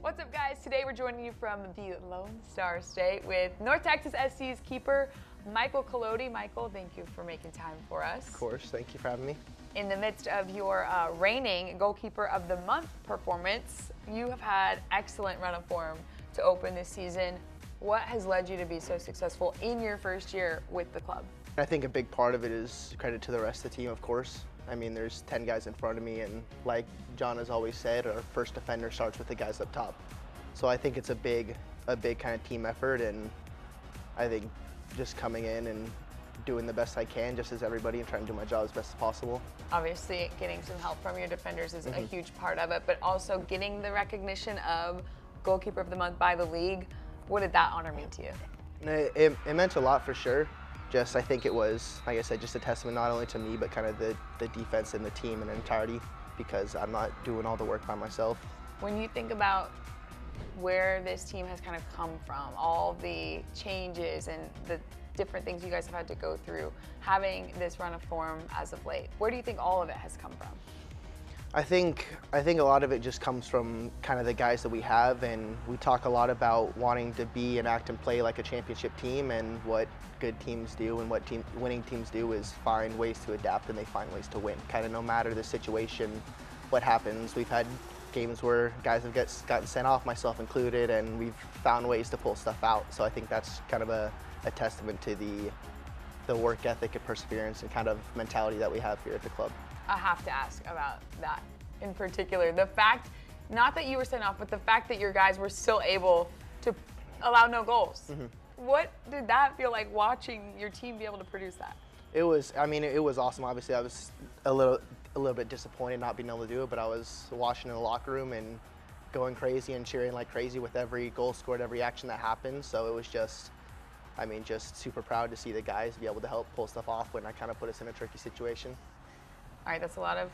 J: What's up, guys? Today we're joining you from the Lone Star State with North Texas SC's keeper Michael Colodi. Michael, thank you for making time for us.
K: Of course, thank you for having me.
J: In the midst of your reigning Goalkeeper of the Month performance, you have had excellent run of form to open this season. What has led you to be so successful in your first year with the club?
K: I think a big part of it is credit to the rest of the team, of course. I mean, there's 10 guys in front of me, and like John has always said, our first defender starts with the guys up top. So I think it's a big kind of team effort, and I think just coming in and doing the best I can, just as everybody, and trying to do my job as best as possible.
J: Obviously, getting some help from your defenders is a huge part of it, but also getting the recognition of Goalkeeper of the Month by the league. What did that honor mean to you?
K: It meant a lot for sure. Just, I think it was, like I said, just a testament not only to me, but kind of the defense and the team in entirety, because I'm not doing all the work by myself.
J: When you think about where this team has kind of come from, all the changes and the different things you guys have had to go through, having this run of form as of late, where do you think all of it has come from?
K: I think a lot of it just comes from kind of the guys that we have, and we talk a lot about wanting to be and act and play like a championship team, and what good teams do and what winning teams do is find ways to adapt, and they find ways to win. Kind of no matter the situation, what happens. We've had games where guys have gotten sent off, myself included, and we've found ways to pull stuff out. So I think that's kind of a testament to the work ethic and perseverance and kind of mentality that we have here at the club.
J: I have to ask about that in particular. The fact, not that you were sent off, but the fact that your guys were still able to allow no goals. What did that feel like, watching your team be able to produce that?
K: It was, I mean, it was awesome. Obviously, I was a little bit disappointed not being able to do it, but I was watching in the locker room and going crazy and cheering like crazy with every goal scored, every action that happened. So it was just, I mean, just super proud to see the guys be able to help pull stuff off when I kind of put us in a tricky situation.
J: All right, that's a lot of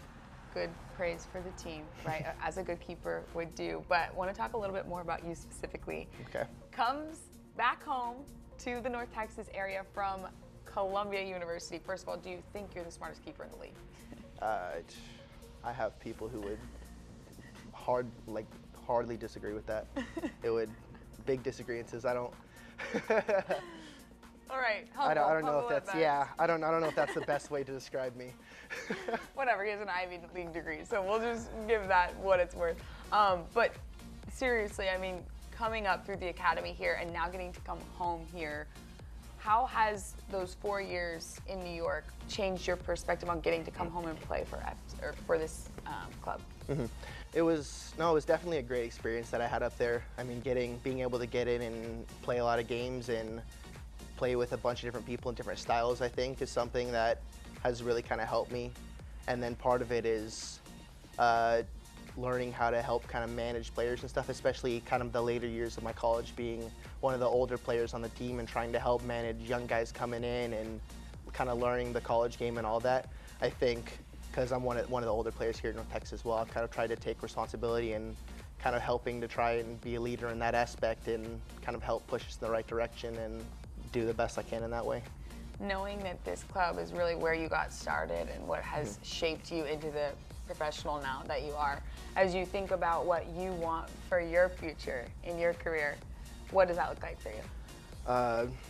J: good praise for the team, right? As a good keeper would do. But I want to talk a little bit more about you specifically.
K: Okay.
J: Comes back home to the North Texas area from Columbia University. First of all, do you think you're the smartest keeper in the league?
K: I have people who would hardly disagree with that. It would, big disagreements. I don't.
J: All right,
K: I don't know if that's, yeah, I don't know if that's the best way to describe me.
J: Whatever, he has an Ivy League degree, so we'll just give that what it's worth. But seriously, I mean, coming up through the academy here and now getting to come home here, how has those 4 years in New York changed your perspective on getting to come home and play for this club?
K: It was definitely a great experience that I had up there. I mean, being able to get in and play a lot of games and play with a bunch of different people and different styles, I think, is something that has really kind of helped me. And then part of it is learning how to help kind of manage players and stuff, especially kind of the later years of my college, being one of the older players on the team and trying to help manage young guys coming in and kind of learning the college game and all that. I think because I'm one of the older players here in North Texas as well, I've kind of tried to take responsibility and kind of helping to try and be a leader in that aspect and kind of help push us in the right direction and do the best I can in that way.
J: Knowing that this club is really where you got started and what has shaped you into the professional now that you are, as you think about what you want for your future in your career, what does that look like for you?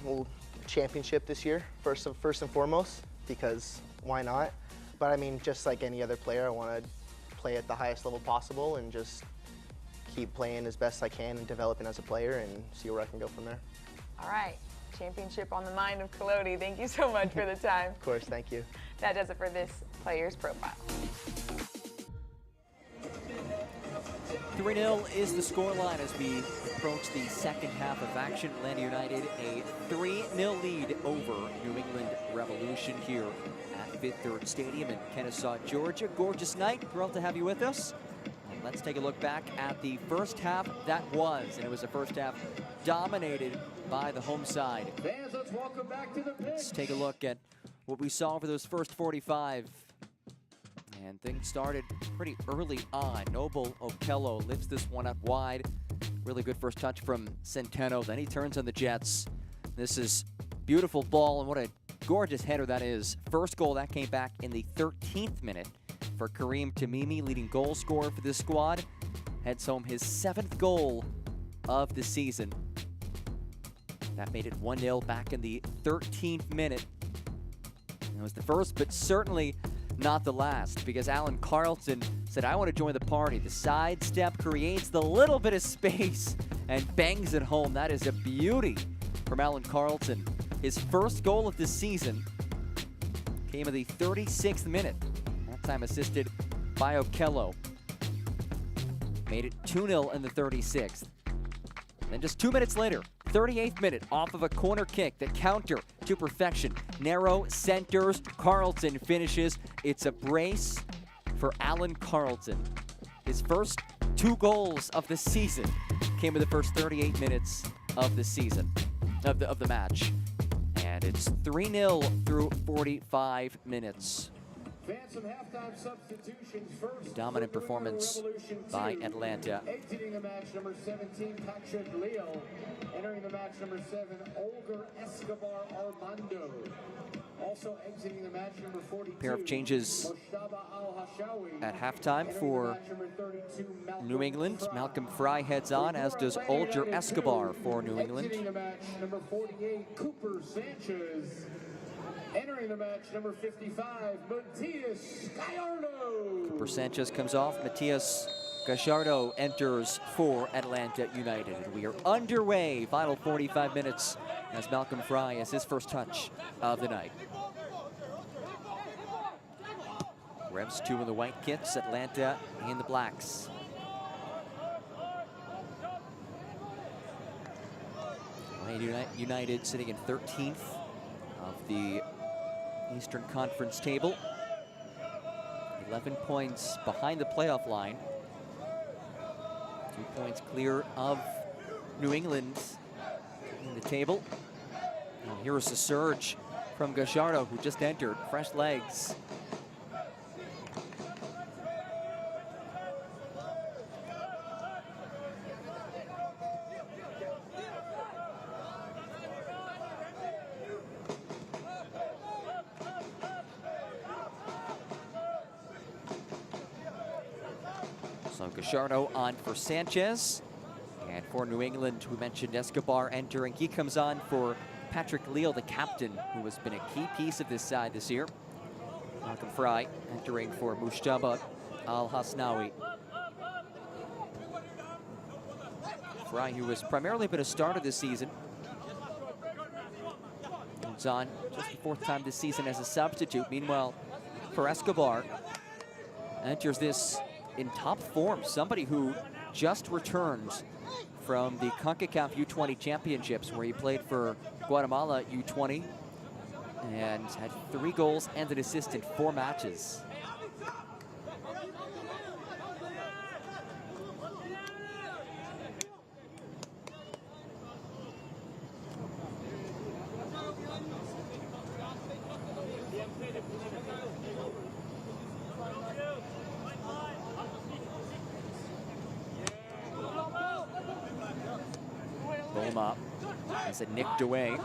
K: Well, championship this year, first and foremost, because why not? But I mean, just like any other player, I want to play at the highest level possible and just keep playing as best I can and developing as a player and see where I can go from there.
J: All right. Championship on the mind of Colodi. Thank you so much for the time.
K: Of course, thank you.
J: That does it for this player's profile.
A: 3-0 is the scoreline as we approach the second half of action. Atlanta United a 3-0 lead over New England Revolution here at Fifth Third Stadium in Kennesaw, Georgia. Gorgeous night. Thrilled to have you with us. And let's take a look back at the first half that was. And it was a first half dominated by the home side.
B: Fans, let's welcome back to the pitch.
A: Let's take a look at what we saw for those first 45. And things started pretty early on. Noble Okello lifts this one out wide. Really good first touch from Centeno. Then he turns on the Jets. This is beautiful ball, and what a gorgeous header that is. First goal that came back in the 13th minute for Kareem Tamimi, leading goal scorer for this squad. Heads home his 7th goal of the season. That made it 1-0 back in the 13th minute. It was the first, but certainly not the last, because Alan Carlton said, I want to join the party. The sidestep creates the little bit of space and bangs it home. That is a beauty from Alan Carlton. His first goal of the season came in the 36th minute. That time assisted by Okello. Made it 2-0 in the 36th. Then just 2 minutes later, 38th minute, off of a corner kick, the counter to perfection. Narrow centers, Carlton finishes. It's a brace for Alan Carlton. His first 2 goals of the season came in the first 38 minutes of the season, of the match. And it's 3-0 through 45 minutes.
B: Some halftime substitutions. First,
A: dominant performance by Atlanta.
B: Exiting the match, number 17, Patrick Leo. Entering the match, number 7, Olger Escobar Armando. Also exiting the match, number 42.
A: Pair of changes at halftime for New England. Malcolm Fry heads on, as does Olger Escobar for New England.
B: Exiting the match, number 48, Cooper Sanchez. Entering the match, number 55, Matias Gallardo.
A: Cooper Sanchez comes off. Matias Gallardo enters for Atlanta United. And we are underway, final 45 minutes, as Malcolm Fry has his first touch of the night. Revs 2 in the white kits, Atlanta in the blacks. Atlanta United sitting in 13th of the Eastern Conference table. 11 points behind the playoff line. 2 points clear of New England in the table. And here's a surge from Gallardo, who just entered. Fresh legs. So Gallardo on for Sanchez. And for New England, we mentioned Escobar entering. He comes on for Patrick Leal, the captain, who has been a key piece of this side this year. Malcolm Fry entering for Mushtaba Al-Hasnawi. Fry, who has primarily been a starter this season, comes on just the 4th time this season as a substitute. Meanwhile, for Escobar, enters this in top form, somebody who just returned from the CONCACAF U20 Championships, where he played for Guatemala U20 and had 3 goals and an assist in 4 matches. Boma has it nicked away.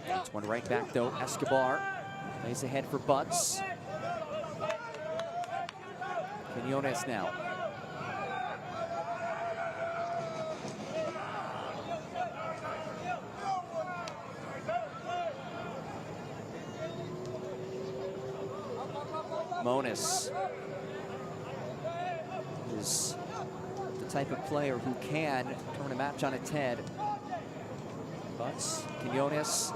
A: It's one right back though. Escobar plays ahead for Butts. Quinones now. Monis is the type of player who can turn a match on its head. Butts, Quinones,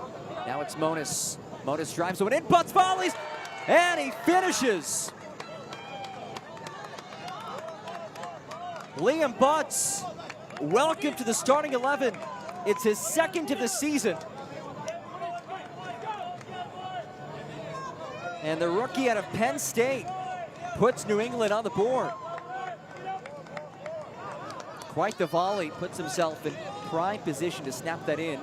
A: now it's Monis. Monis drives one in, Butts volleys, and he finishes. Liam Butts, welcome to the starting 11. It's his 2nd of the season. And the rookie out of Penn State puts New England on the board. Quite the volley, puts himself in prime position to snap that in.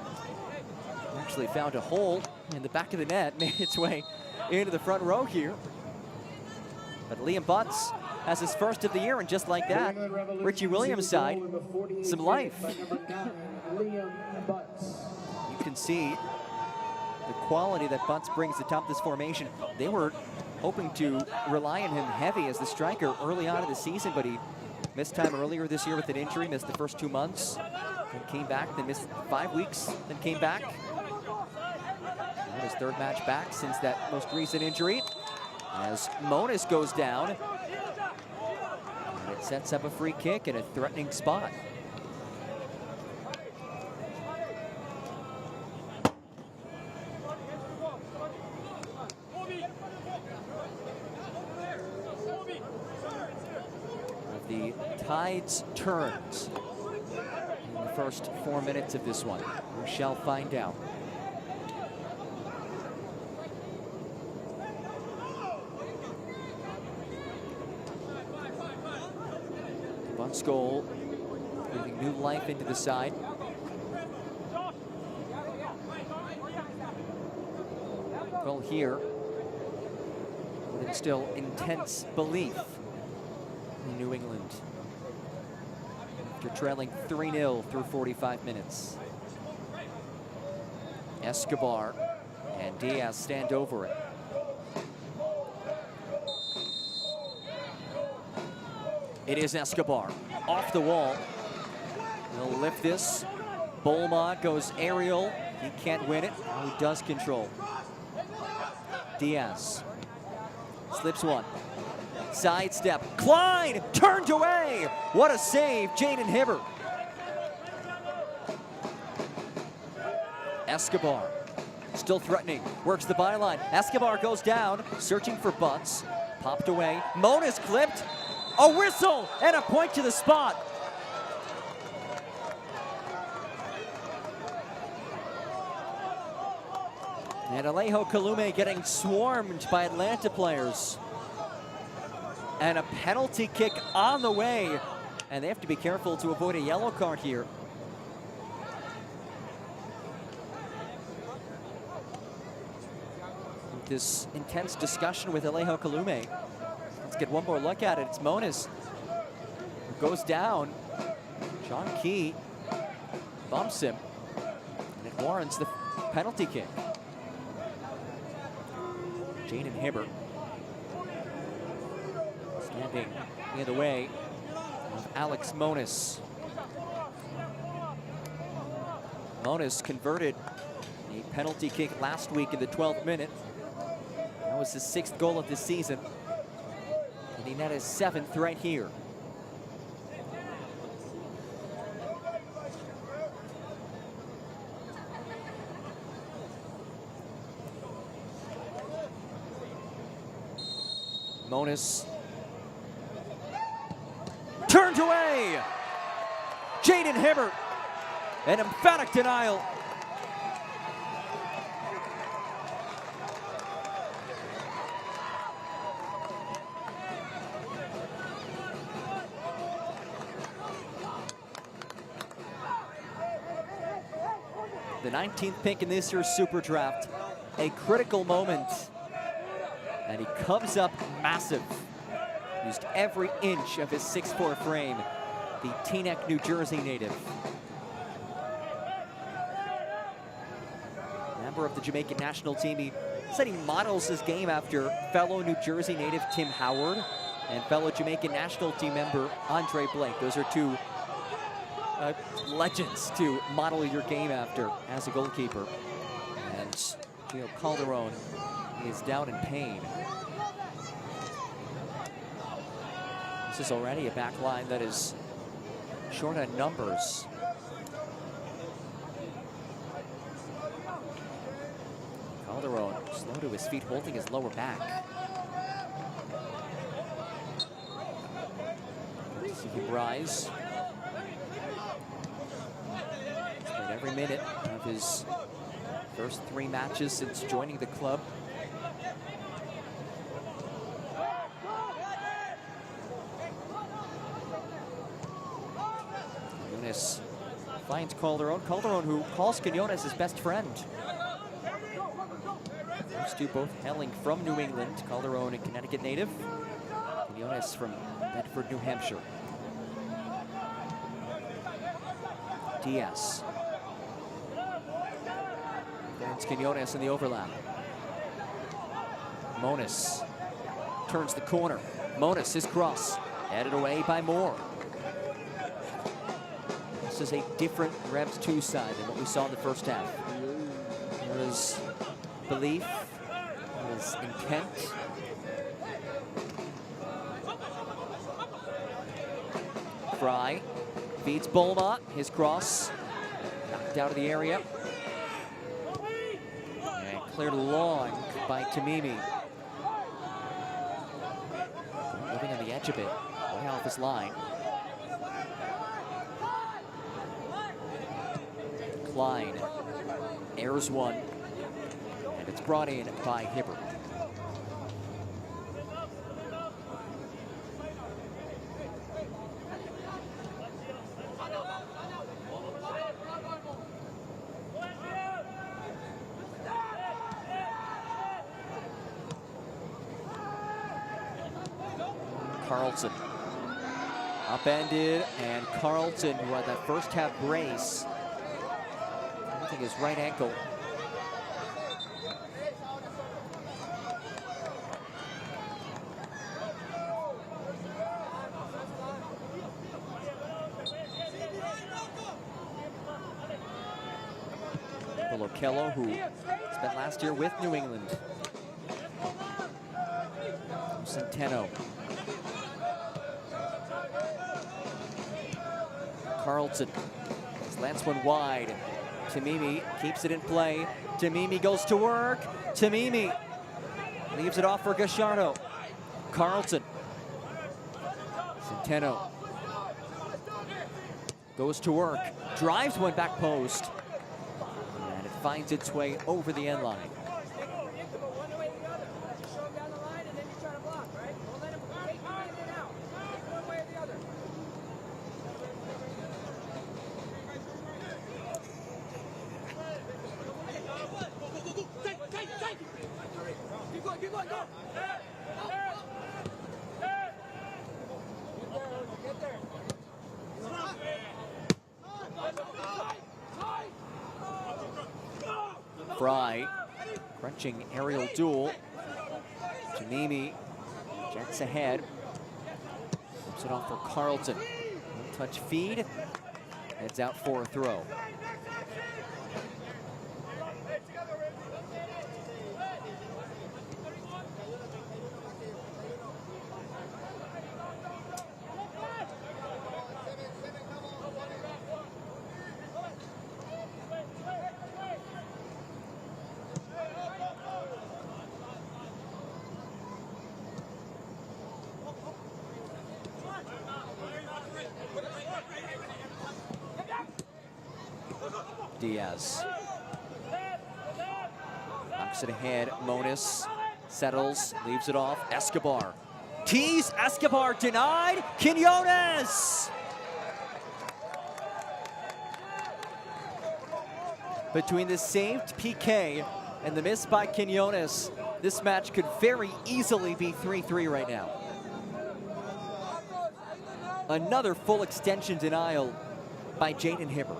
A: actually found a hole in the back of the net, made its way into the front row here. But Liam Butts has his first of the year, and just like that, Richie Williams' side, some life.
B: Liam Butts.
A: You can see the quality that Butts brings to top this formation. They were hoping to rely on him heavy as the striker early on in the season, but he missed time earlier this year with an injury, missed the first 2 months, then came back, then missed 5 weeks, then came back. And his third match back since that most recent injury. As Monis goes down, and it sets up a free kick in a threatening spot. The tides turned in the first 4 minutes of this one. We shall find out. Butts goal, breathing new life into the side. Goal here would instill intense belief in New England after trailing 3-0 through 45 minutes. Escobar and Diaz stand over it. It is Escobar off the wall. He'll lift this. Bolma goes aerial. He can't win it. Oh, he does control. Diaz slips one. Sidestep. Klein turned away. What a save, Jaden Hibbert. Escobar still threatening. Works the byline. Escobar goes down, searching for Butts. Popped away. Mona's clipped. A whistle and a point to the spot. And Alejo Kalume getting swarmed by Atlanta players. And a penalty kick on the way. And they have to be careful to avoid a yellow card here. This intense discussion with Alejo Kalume. Let's get one more look at it. It's Monis who goes down. John Key bumps him, and it warrants the penalty kick. Jaden Hibbert standing in the way of Alex Monis. Monis converted a penalty kick last week in the 12th minute. That was his 6th goal of the season. And he net his 7th right here. Monis turned away. Jaden Hibbert, an emphatic denial. The 19th pick in this year's Super Draft, a critical moment. And he comes up massive. Used every inch of his 6'4" frame. The Teaneck, New Jersey native. Member of the Jamaican national team, he said he models his game after fellow New Jersey native Tim Howard and fellow Jamaican national team member Andre Blake. Those are two legends to model your game after as a goalkeeper. And Gio Calderon is down in pain. This is already a back line that is short on numbers. Calderon slow to his feet, holding his lower back. See him rise. He's played every minute of his first 3 matches since joining the club. Quinones finds Calderon. Calderon, who calls Quinones his best friend. These two both hailing from New England, Calderon, and Connecticut native. Quinones from Bedford, New Hampshire. Diaz. There's Quinones in the overlap. Monas turns the corner. Monas, his cross, headed away by Moore. This is a different Revs 2 side than what we saw in the first half. There is belief, there is intent. Fry feeds Bulma, his cross, knocked out of the area. And cleared long by Tamimi. Moving on the edge a bit, way off his line. Klein airs one, and it's brought in by Hibbert. Carlton upended, and Carlton, who had that first half brace, I think his right ankle. Lokello, who spent last year with New England. Centeno. Carlton slants one wide. Tamimi keeps it in play. Tamimi goes to work. Tamimi leaves it off for Gashardo. Carlton. Centeno goes to work. Drives one back post. And it finds its way over the end line. Fry, crunching aerial duel. Tamimi jets ahead. Flips it off for Carlton. One-touch feed. Heads out for a throw. Diaz knocks it ahead. Monas settles, leaves it off. Escobar tees. Escobar denied. Quinones. Between the saved PK and the miss by Quinones, this match could very easily be 3-3 right now. Another full extension denial by Jaden Hibbert.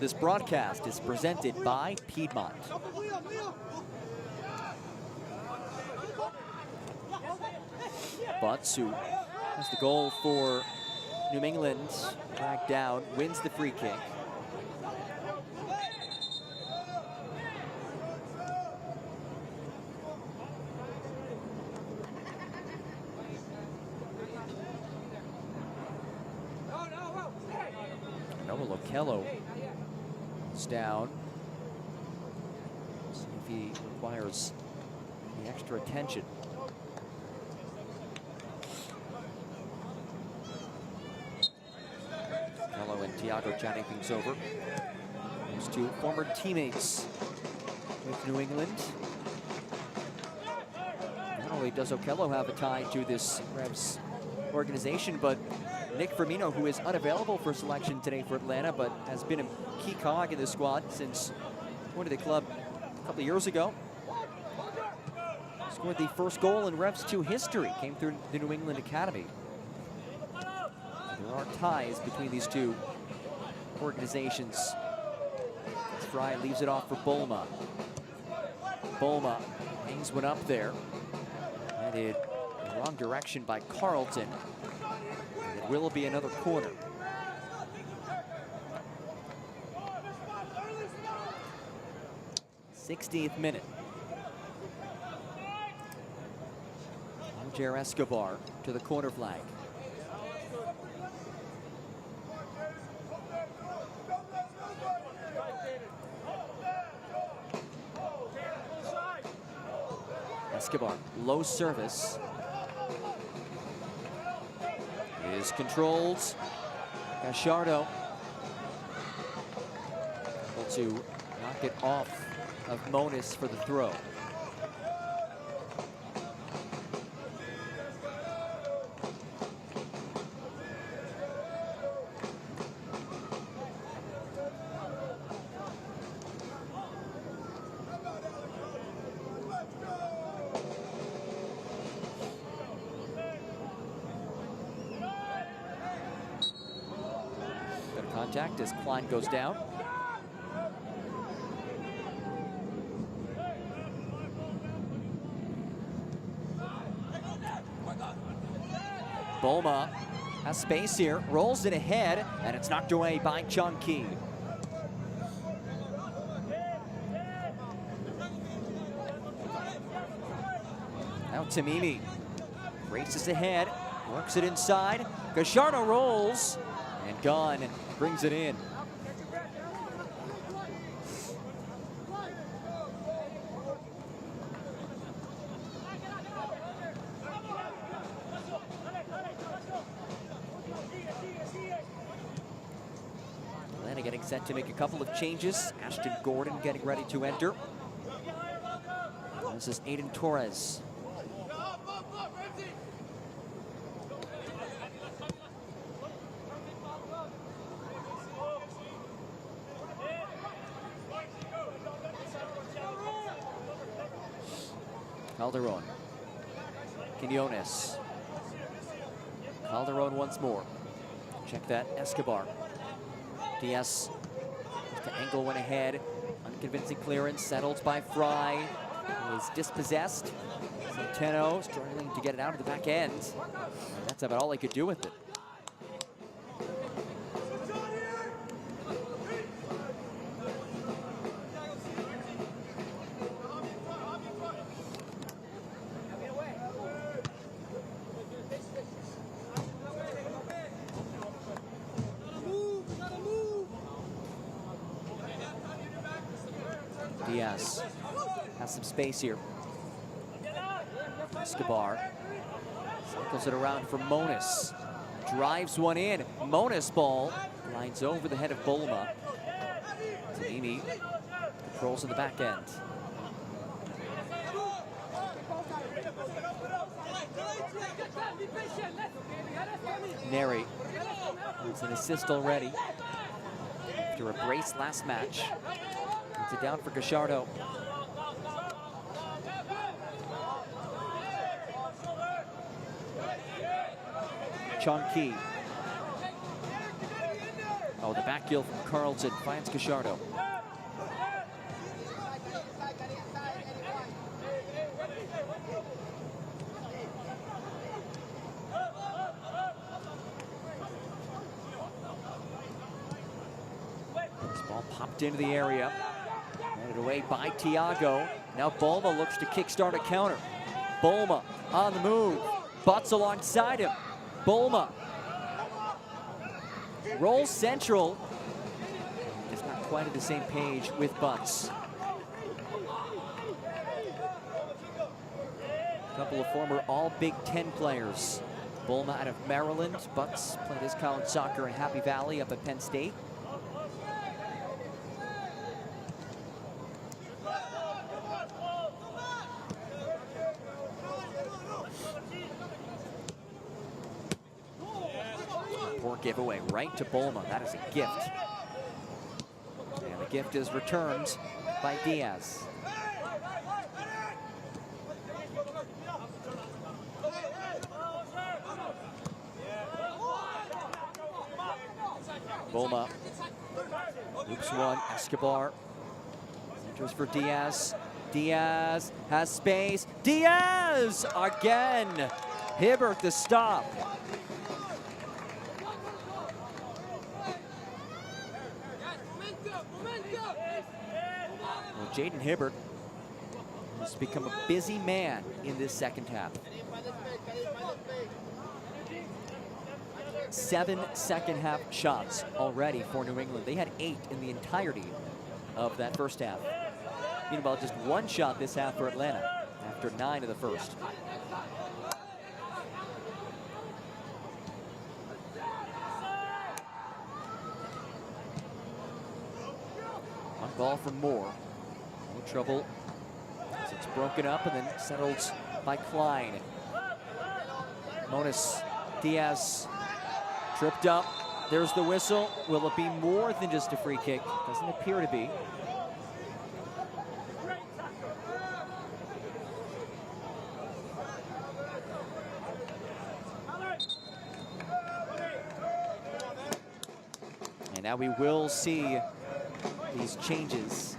A: This broadcast is presented by Piedmont. Butts, who has the goal for New England, dragged down, wins the free kick. Noah Lokello is down. See if he requires the extra attention. Tiago chatting things over. Those two former teammates with New England. Not only does Okello have a tie to this Revs organization, but Nick Firmino, who is unavailable for selection today for Atlanta, but has been a key cog in the squad since going to the club a couple of years ago. Scored the first goal in Revs 2 history, came through the New England Academy. There are ties between these two organizations. As Fry leaves it off for Bolma. Bolma hangs one up there. Headed in the wrong direction by Carlton. It will be another corner. '60th minute. Jair Escobar to the corner flag. Escobar, low service. Is controlled. Gallardo able to knock it off of Monis for the throw. Contact as Klein goes down. Bolma has space here, rolls it ahead, and it's knocked away by Chong Ki. Now Tamimi races ahead, works it inside. Gallardo rolls, and Gunn brings it in. Atlanta getting set to make a couple of changes. Ashton Gordon getting ready to enter. This is Aiden Torres. Calderon. Quinones. Calderon once more. Check that, Escobar. Diaz to angle one ahead. Unconvincing clearance, settled by Fry. Who is dispossessed. Centeno struggling to get it out of the back end. And that's about all he could do with it. Diaz has some space here. Escobar cycles it around for Monis. Drives one in. Monis ball lines over the head of Bolma. Tamimi controls in the back end. Neri has an assist already after a brace last match. Puts it down for Gallardo. Chong Ki. Oh, the back heel from Carlton finds Gallardo. This ball popped into the area. Handed away by Tiago. Now Bolma looks to kickstart a counter. Bolma on the move. Butts alongside him. Bolma rolls central. It's not quite at the same page with Butts. A couple of former All Big Ten players Bulma out of Maryland. Butts played his college soccer in Happy Valley up at Penn State. Poor giveaway right to Bulma. That is a gift. And the gift is returned by Diaz. Bulma loops one. Escobar enters for Diaz. Diaz has space. Diaz again. Hibbert the stop. Well, Jaden Hibbert has become a busy man in this second half. 7 second-half shots already for New England. They had 8 in the entirety of that first half. Meanwhile, just 1 shot this half for Atlanta after 9 of the first. One ball from Moore. No trouble as it's broken up and then settled by Klein. Monas Diaz tripped up. There's the whistle. Will it be more than just a free kick? Doesn't appear to be. And now we will see these changes.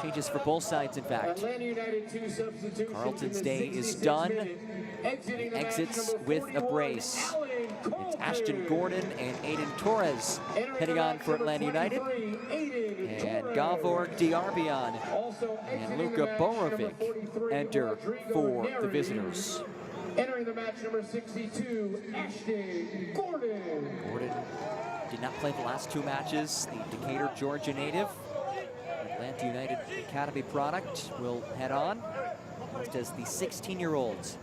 A: Changes for both sides, in fact. Carlton's day is done. He exits with a brace. It's Ashton Gordon and Aiden Torres heading on for Atlanta United. And Gavor Diarbian and Luka Borovic enter for the visitors.
B: Entering the match, number 62, Ashton Gordon.
A: Gordon did not play the last 2 matches. The Decatur, Georgia native, Atlanta United Academy product, will head on, as does the 16-year-old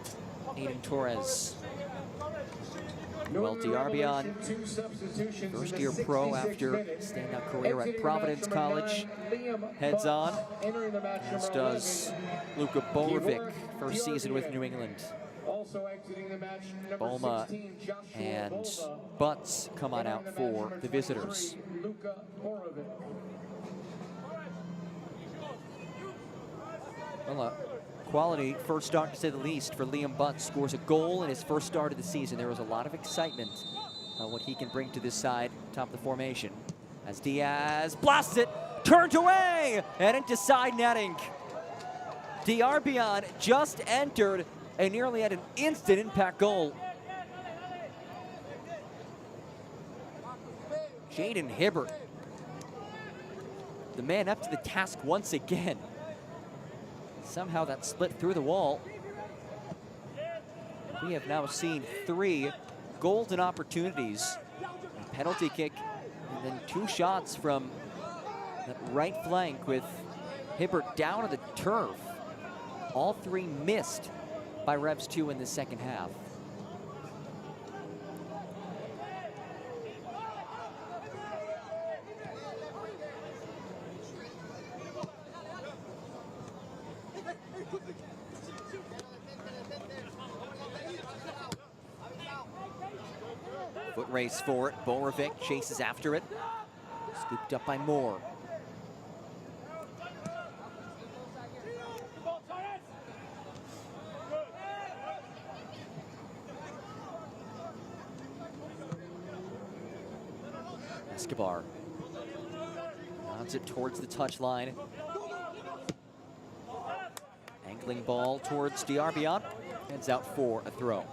A: Aiden Torres. Well, Diarbian, first-year pro after standout career at Providence College, heads on, as does Luka Borovic, first season with New England.
B: Also exiting the match, number
A: Bulma
B: 16, Joshua
A: and
B: Bulma.
A: Butts come on out for the visitors.
B: Luka Borovic.
A: Well, a quality first start, to say the least, for Liam Butts. Scores a goal in his first start of the season. There was a lot of excitement on what he can bring to this side, top of the formation. As Diaz blasts it, turned away, and into side netting. Diarbian just entered and nearly had an instant impact goal. Jaden Hibbert, the man up to the task once again. Somehow that split through the wall. We have now seen 3 golden opportunities, a penalty kick, and then 2 shots from that right flank with Hibbert down on the turf. All 3 missed by Revs 2 in the second half. Foot race for it. Borovic chases after it. Scooped up by Moore. Escobar nods it towards the touchline. Angling ball towards Diarbian. Heads out for a throw.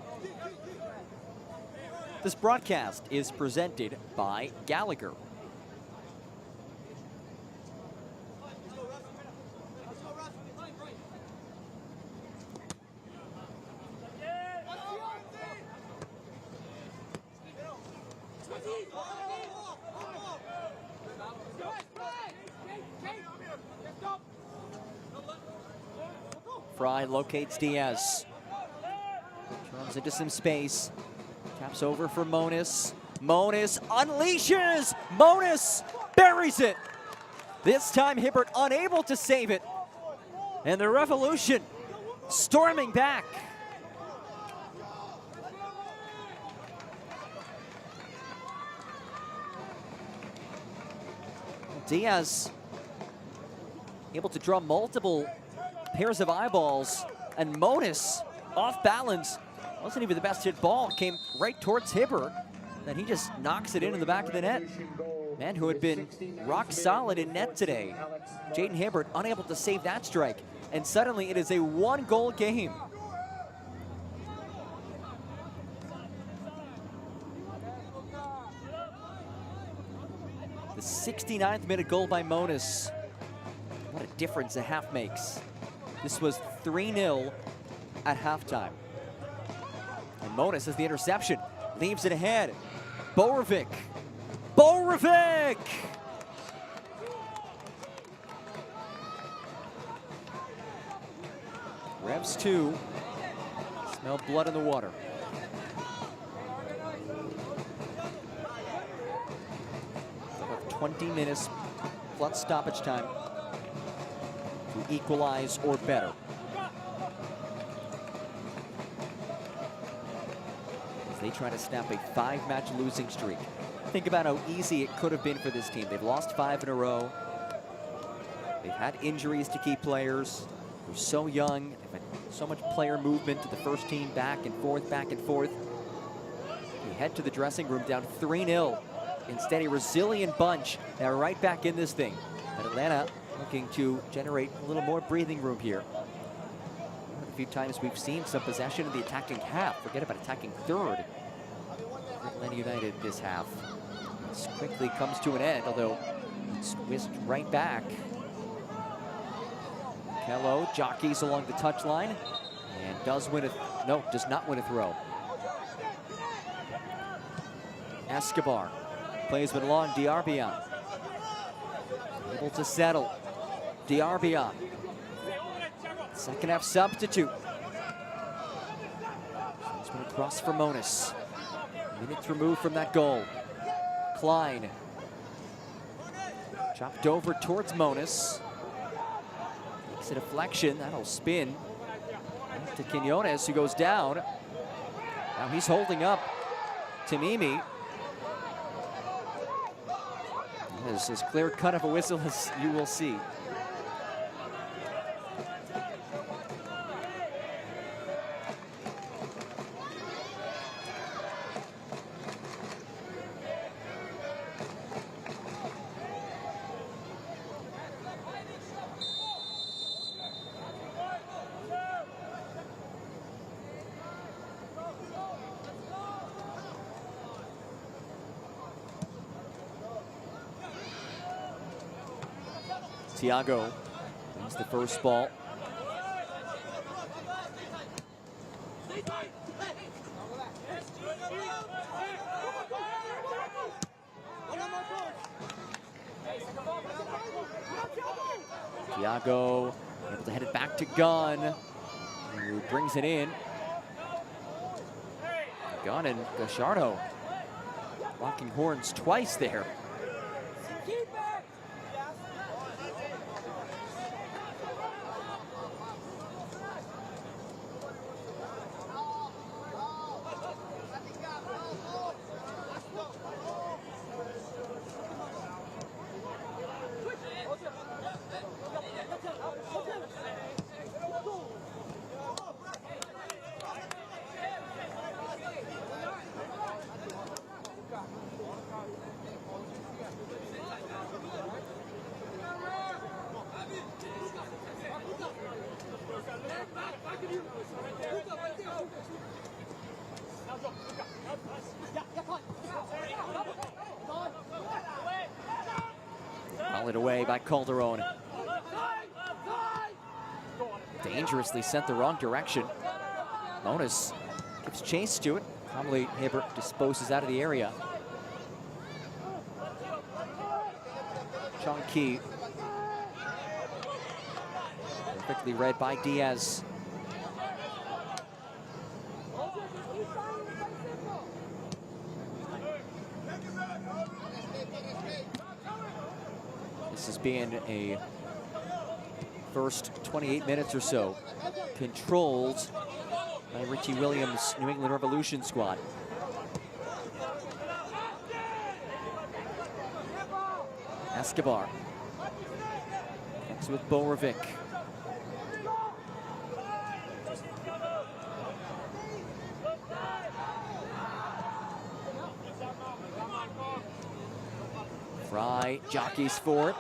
A: This broadcast is presented by Gallagher. Fry locates Diaz. Goes into some space. Taps over for Monis. Monis unleashes! Monis buries it! This time Hibbert unable to save it. And the Revolution storming back. Diaz able to draw multiple pairs of eyeballs, and Monis off balance. Wasn't even the best hit ball, came right towards Hibbert. Then he just knocks it into the back of the net. Man who had been rock solid in net today. Jaden Hibbert unable to save that strike. And suddenly it is a one-goal game. The 69th minute goal by Monis. What a difference a half makes. This was 3-0 at halftime. And Monis has the interception, leaves it ahead. Borovic. Borovic! Revs 2. Smell blood in the water. About 20 minutes plus stoppage time to equalize or better. They try to snap a 5-match losing streak. Think about how easy it could have been for this team. They've lost 5 in a row. They've had injuries to key players. They're so young. They've had so much player movement to the first team, back and forth, back and forth. They head to the dressing room down 3-0. Instead, a resilient bunch. They're right back in this thing. But Atlanta looking to generate a little more breathing room here. A few times we've seen some possession in the attacking half. Forget about attacking third. Atlanta United this half. This quickly comes to an end, although it's whisked right back. Kello jockeys along the touchline and does not win a throw. Escobar plays with long Diarbian. Able to settle. Diarbian. Second half substitute. This one across for Monis. Minutes removed from that goal. Klein. Chopped over towards Monis. Makes a deflection. That'll spin. Back to Quinones, who goes down. Now he's holding up Tamimi. That is as clear cut of a whistle as you will see. Thiago wins the first ball. Thiago able to head it back to Gunn, who brings it in. Gunn and Gallardo locking horns twice there. Volleyed away by Calderon. Dangerously sent the wrong direction. Monis gives chase to it. Probably Hibbert disposes out of the area. Chong Ki. Perfectly read by Diaz. been a first 28 minutes or so controlled by Richie Williams' New England Revolution squad. Escobar. Next with Borovic. Fry jockeys for it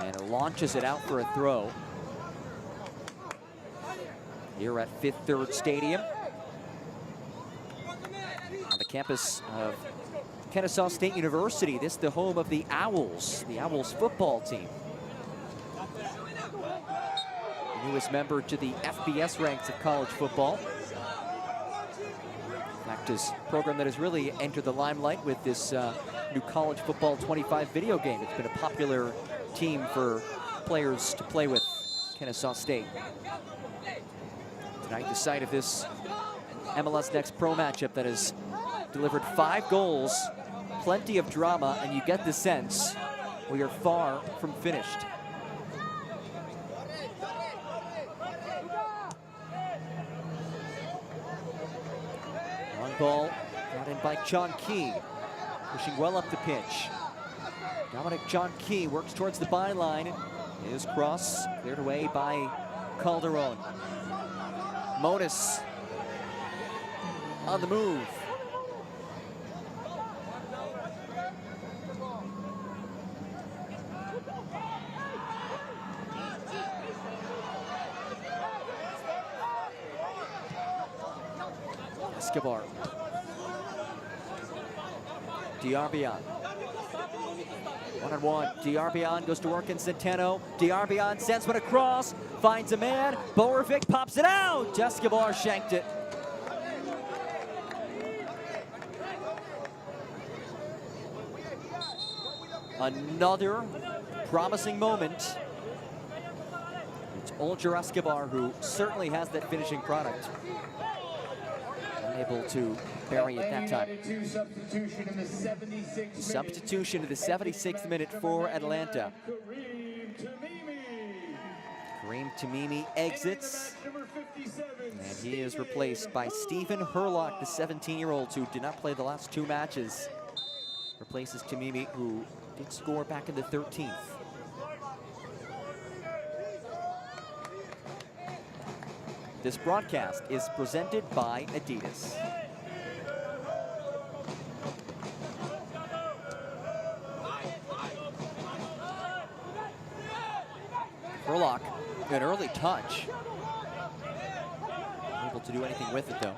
A: and launches it out for a throw. Here at Fifth Third Stadium, on the campus of Kennesaw State University. This the home of the Owls football team. The newest member to the FBS ranks of college football. In fact, this program that has really entered the limelight with this new College Football 25 video game. It's been a popular team for players to play with Kennesaw State. Tonight, the site of this MLS Next Pro matchup that has delivered 5 goals, plenty of drama, and you get the sense we are far from finished. Long ball brought in by John Key, pushing well up the pitch. Dominic John Key works towards the byline. His cross cleared away by Calderon. Monis on the move. Escobar. Diarbian. One-on-one. Diarbian goes to work in Centeno. Diarbian sends one across. Finds a man. Borovic pops it out. Escobar shanked it. Another promising moment. It's Olger Escobar who certainly has that finishing product. Unable to bury it that time. Substitution in the 76th minute for Atlanta. Kareem Tamimi exits, and he is replaced by Stephen Herlock, the 17-year-old who did not play the last 2 matches. Replaces Tamimi, who did score back in the 13th. This broadcast is presented by Adidas. Herlock, an early touch. Unable to do anything with it, though.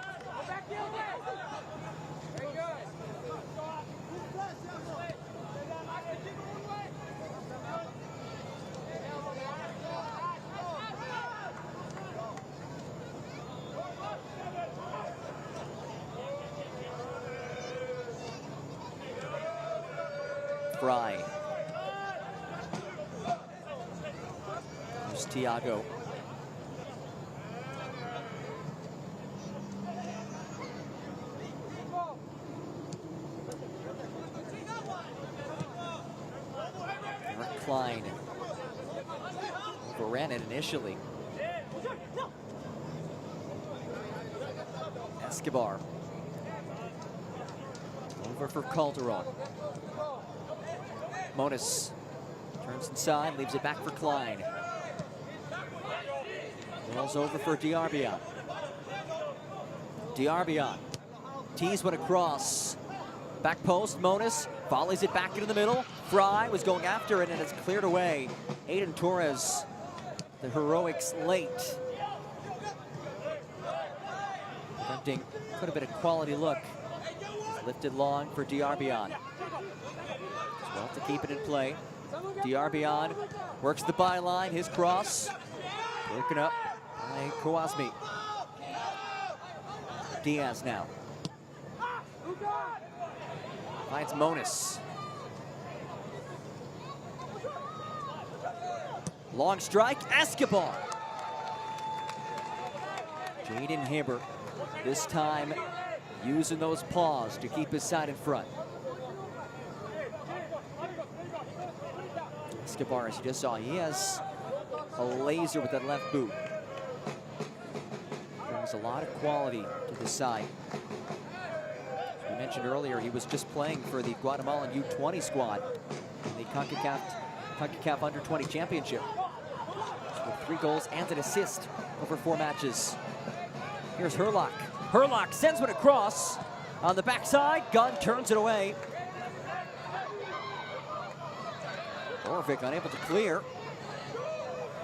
A: Fry. There's Thiago. Eric Klein overran it initially. Escobar. Over for Calderon. Monis turns inside, leaves it back for Klein. Rolls over for Diarbian. Diarbian tees one across. Back post, Monis volleys it back into the middle. Fry was going after it, and it's cleared away. Aiden Torres, the heroics late. Attempting could have been a quality look. Lifted long for Diarbian. Well, to keep it in play. Diarbian works the byline, his cross. Broken up by Kowazmi. Diaz now. Finds Monis. Long strike, Escobar. Jaden Hibbert, this time using those paws to keep his side in front. Escobar, as you just saw, he has a laser with that left boot. Brings a lot of quality to the side. As we mentioned earlier, he was just playing for the Guatemalan U20 squad in the CONCACAF Under-20 Championship. With 3 goals and an assist over 4 matches. Here's Herlock. Herlock sends one across on the backside. Gunn turns it away. Borovic unable to clear.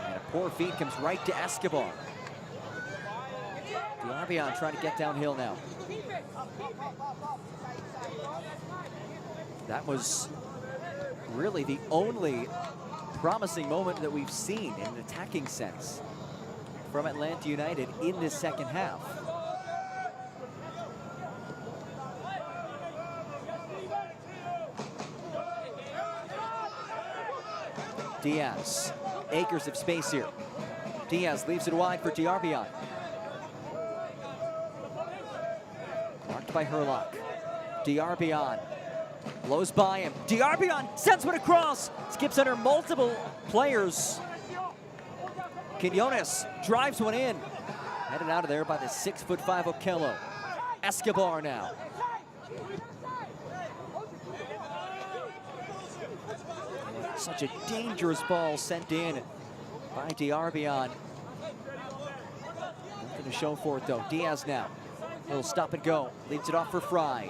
A: And a poor feed comes right to Escobar. Diabian trying to get downhill now. That was really the only promising moment that we've seen in an attacking sense from Atlanta United in this second half. Diaz, acres of space here. Diaz leaves it wide for Diabian. Marked by Herlock. Diabian blows by him. Diabian sends one across. Skips under multiple players. Quinones drives one in. Headed out of there by the 6'5" Okello. Escobar now. Such a dangerous ball sent in by Diabian. Nothing to show for it though. Diaz now. Little stop and go. Leads it off for Fry.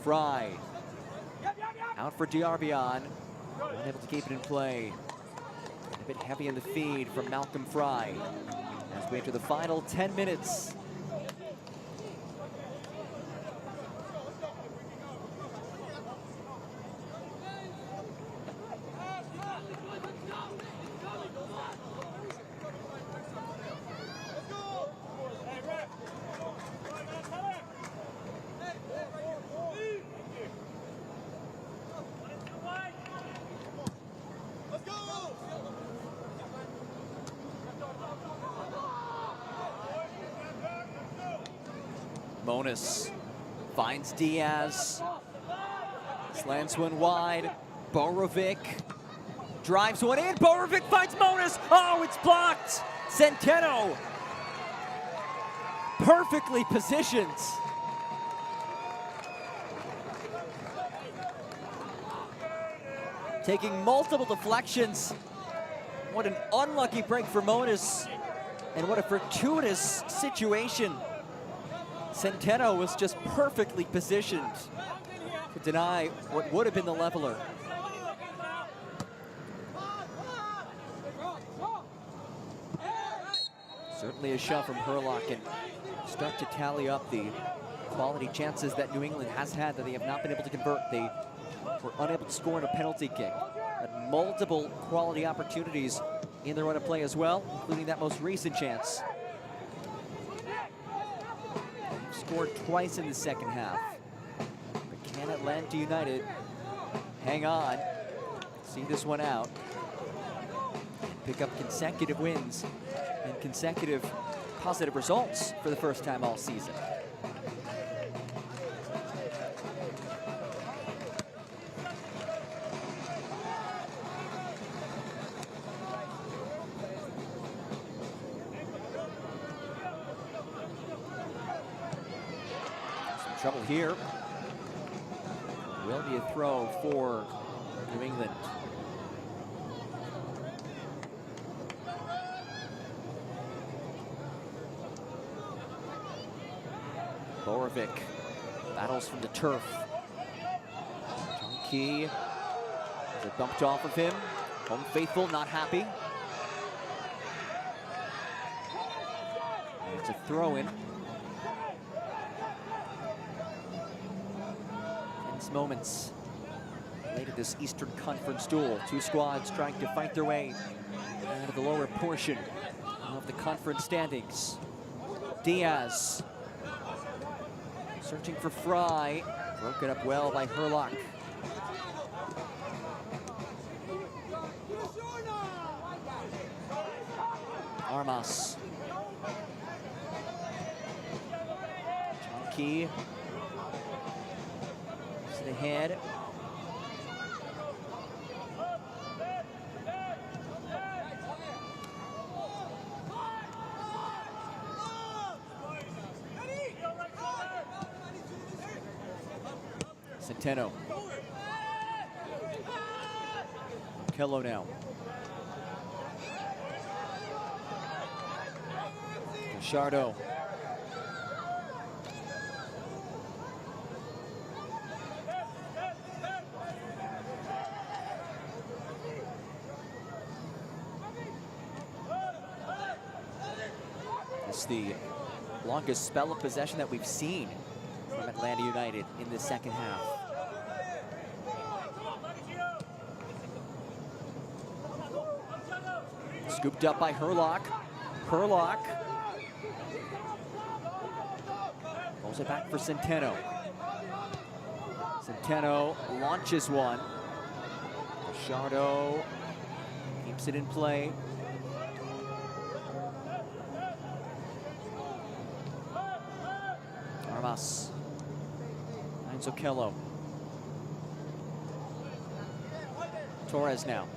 A: Fry. Out for Diabian. Unable to keep it in play. A bit heavy in the feed from Malcolm Fry. As we enter the final 10 minutes. Monas finds Diaz. Slants one wide. Borovic drives one in. Borovic finds Monas. Oh, it's blocked. Centeno perfectly positioned. Taking multiple deflections. What an unlucky break for Monas. And what a fortuitous situation. Centeno was just perfectly positioned to deny what would have been the leveler. Certainly a shot from Herlock and start to tally up the quality chances that New England has had that they have not been able to convert. They were unable to score in a penalty kick. Had multiple quality opportunities in their run of play as well, including that most recent chance. Scored twice in the second half. But can Atlanta United hang on, see this one out, and pick up consecutive wins and consecutive positive results for the first time all season? Trouble here. Will be a throw for New England. Borovic battles from the turf. John Key has it bumped off of him. Home faithful not happy. And it's a throw-in. Moments late at this Eastern Conference duel. Two squads trying to fight their way out of the lower portion of the conference standings. Diaz searching for Fry. Broken up well by Herlock. Armas. John Key. Ahead. Centeno. Kello now. Shardo. It's the longest spell of possession that we've seen from Atlanta United in the second half. Scooped up by Herlock. Herlock pulls it back for Centeno. Centeno launches one. Shardo keeps it in play. Armas finds Okello. Torres now.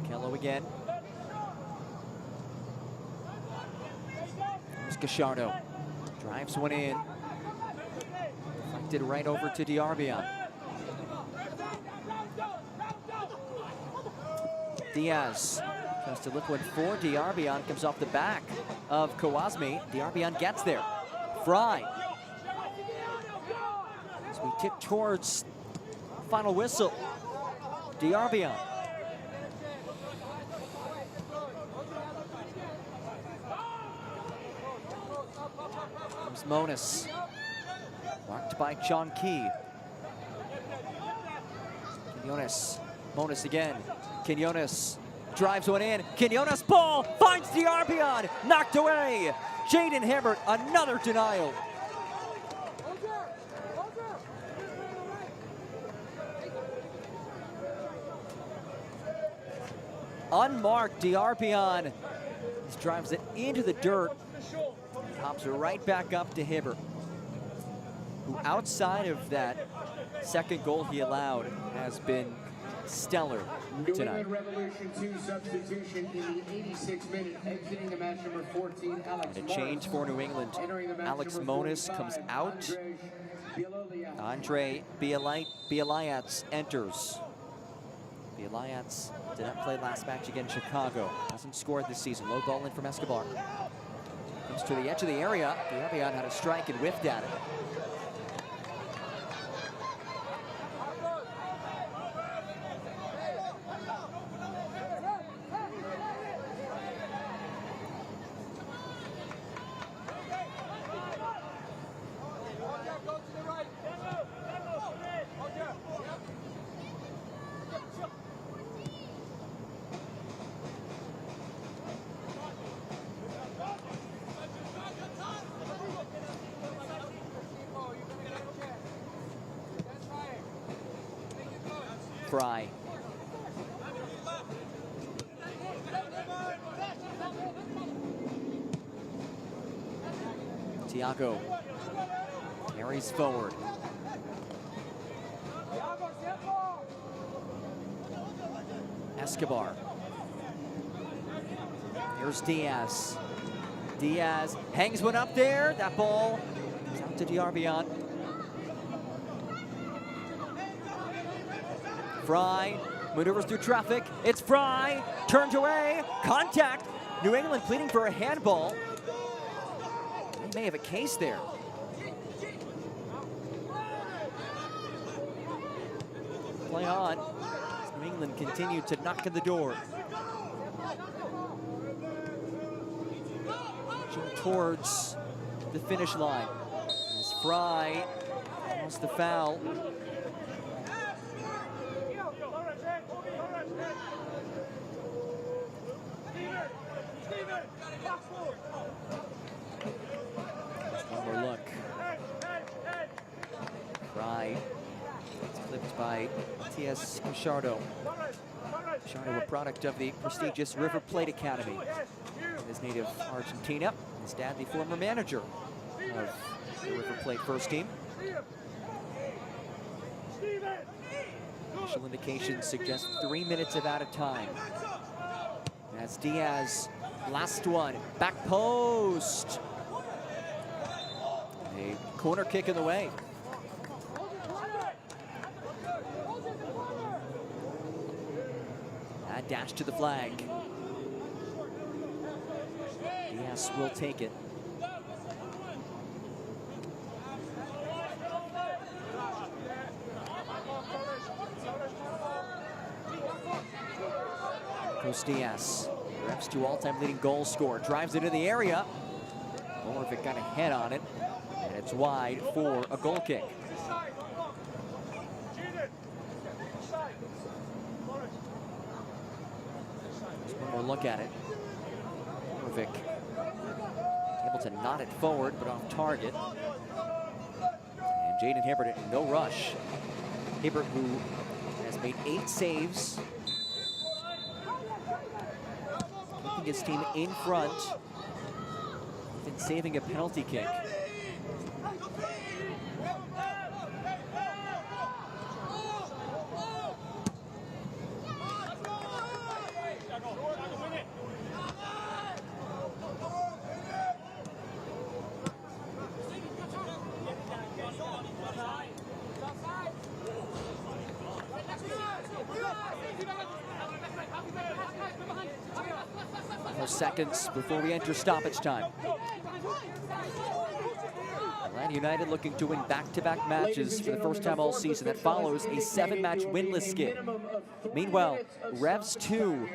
A: Okello again. There's Gallardo. Drives one in. Deflected right over to Diarbian. Diaz tries to look one for Diarbian. Comes off the back of Kawasmi. Diarbian gets there. Fry. As we tip towards final whistle. Diarbian. Comes Monas. Marked by John Key. Quinones. Monas again. Quinones drives one in. Quinones ball finds Diarbian. Knocked away. Jaden Hibbert, another denial. Unmarked, Diarbian drives it into the dirt. Pops it right back up to Hibbert, who outside of that second goal he allowed has been stellar tonight.
B: New England Revolution 2 substitution in the 86th minute, exiting the match number 14, Alex
A: And a change for New England. Alex Monas comes out. Andre Bialayats enters. Bialayats did not play last match against Chicago. Hasn't scored this season. Low ball in from Escobar. Comes to the edge of the area. Diarbian had a strike and whiffed at it. Fry. Thiago carries forward. Escobar. Here's Diaz. Diaz hangs one up there. That ball comes out to Diarbian. Fry maneuvers through traffic. It's Fry. Turned away. Contact. New England pleading for a handball. He may have a case there. Play on. New England continued to knock at the door. Towards the finish line. As Fry almost the foul. One more look. Fry. It's clipped by T.S. Gallardo. Gallardo, a product of the prestigious River Plate Academy. His native Argentina. His dad, the former manager of the River Plate first team. Initial indications suggest 3 minutes of added time. As Diaz, last one, back post. A corner kick in the way. Dash to the flag. Diaz will take it. Goes Diaz. Reps to all-time leading goal scorer. Drives it in the area. Borovic got a head on it. And it's wide for a goal kick. Just one more look at it. Borovic able to knot it forward, but off target. And Jaden Hibbert in no rush. Hibbert, who has made 8 saves, keeping his team in front, and saving a penalty kick. Seconds before we enter stoppage time. Atlanta United looking to win back-to-back matches for the first time all season. That follows a 7-match winless skid. Meanwhile, Revs 2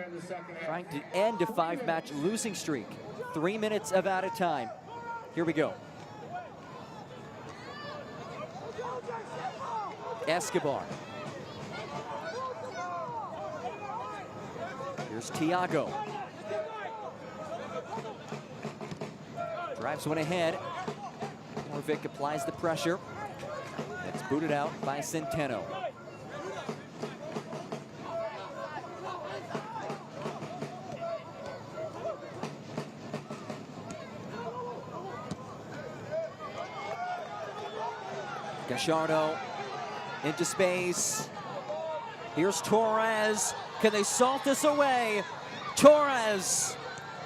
A: trying to end a 5-match losing streak. 3 minutes of added time. Here we go. Escobar. Here's Thiago. Drives one ahead. Borovic applies the pressure. It's booted out by Centeno. Gallardo into space. Here's Torres. Can they salt this away? Torres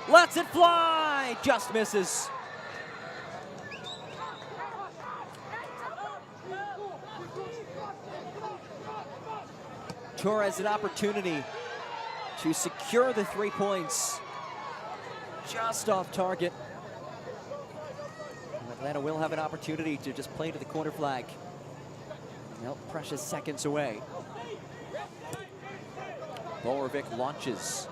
A: lets it fly. Just misses. Torres an opportunity to secure the 3 points. Just off target. And Atlanta will have an opportunity to just play to the corner flag. Well, precious seconds away. Borovic launches.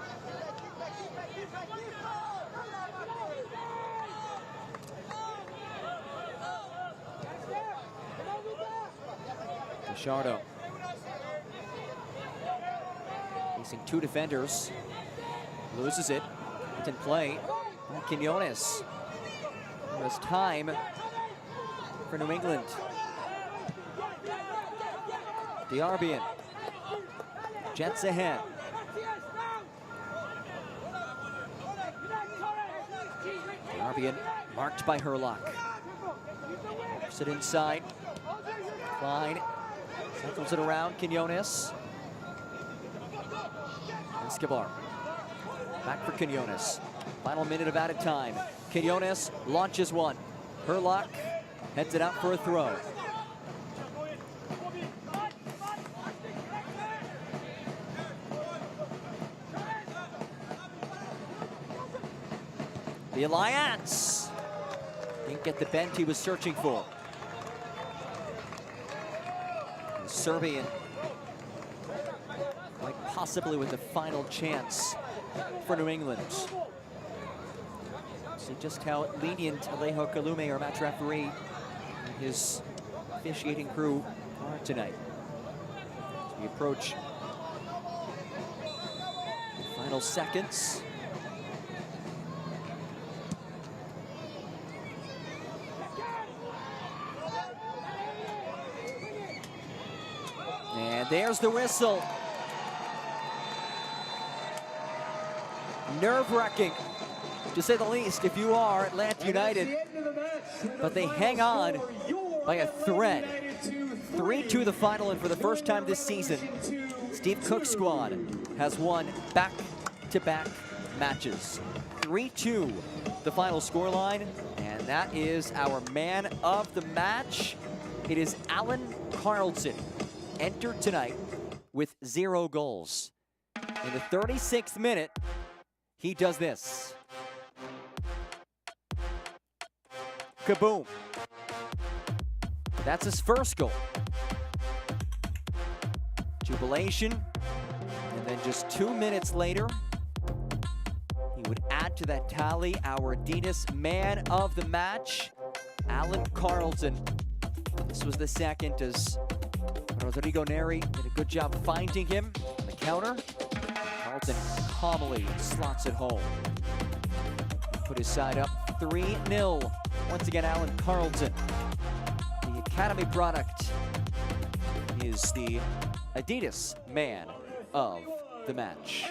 A: Gallardo. Facing 2 defenders. Loses it. It's in play. Quinones. There's time for New England. Diarbian. Jets ahead. Diarbian marked by Herlock. Sit inside. Klein cycles it around. Quinones. Escobar. Back for Quinones. Final minute of added time. Quinones launches one. Herlock heads it out for a throw. The Alliance didn't get the bend he was searching for. The Serbian quite possibly with the final chance for New England. See just how lenient Alejo Calume, our match referee, and his officiating crew are tonight. As we approach the final seconds. And there's the whistle. Nerve-wracking, to say the least, if you are Atlanta United. But they hang on by a thread. 3-2 the final, and for the first time this season, Steve Cook's squad has won back-to-back matches. 3-2 the final scoreline, and that is our man of the match. It is Alan Carlson, entered tonight with 0 goals. In the 36th minute, he does this. Kaboom. That's his first goal. Jubilation. And then just 2 minutes later, he would add to that tally our Adidas Man of the Match, Alan Carlton. This was the second as Rodrigo Neri did a good job finding him on the counter. Carlton calmly slots it home. He put his side up 3-0. Once again, Alan Carlton. The Academy product is the Adidas Man of the Match.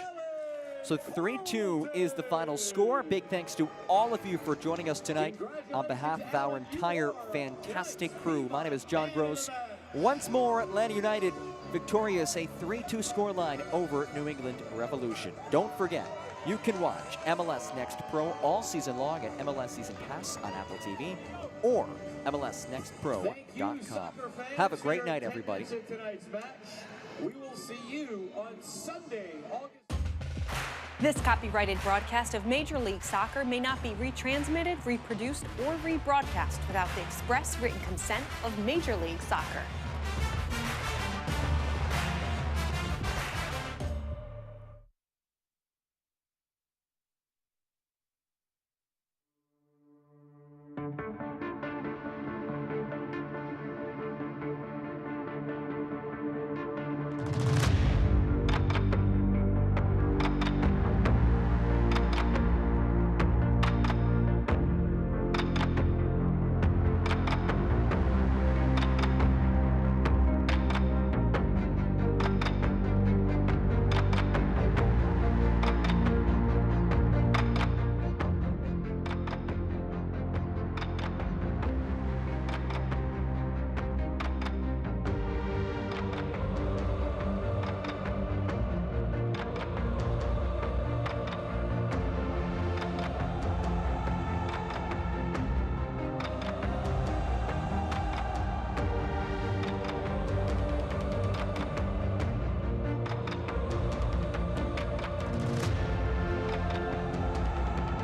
A: So 3-2 is the final score. Big thanks to all of you for joining us tonight on behalf of our entire fantastic crew. My name is John Gross. Once more, Atlanta United victorious, a 3-2 scoreline over New England Revolution. Don't forget, you can watch MLS Next Pro all season long at MLS Season Pass on Apple TV or MLSNextPro.com. Have a great night, everybody.
B: We will see you on Sunday, August.
L: This copyrighted broadcast of Major League Soccer may not be retransmitted, reproduced, or rebroadcast without the express written consent of Major League Soccer.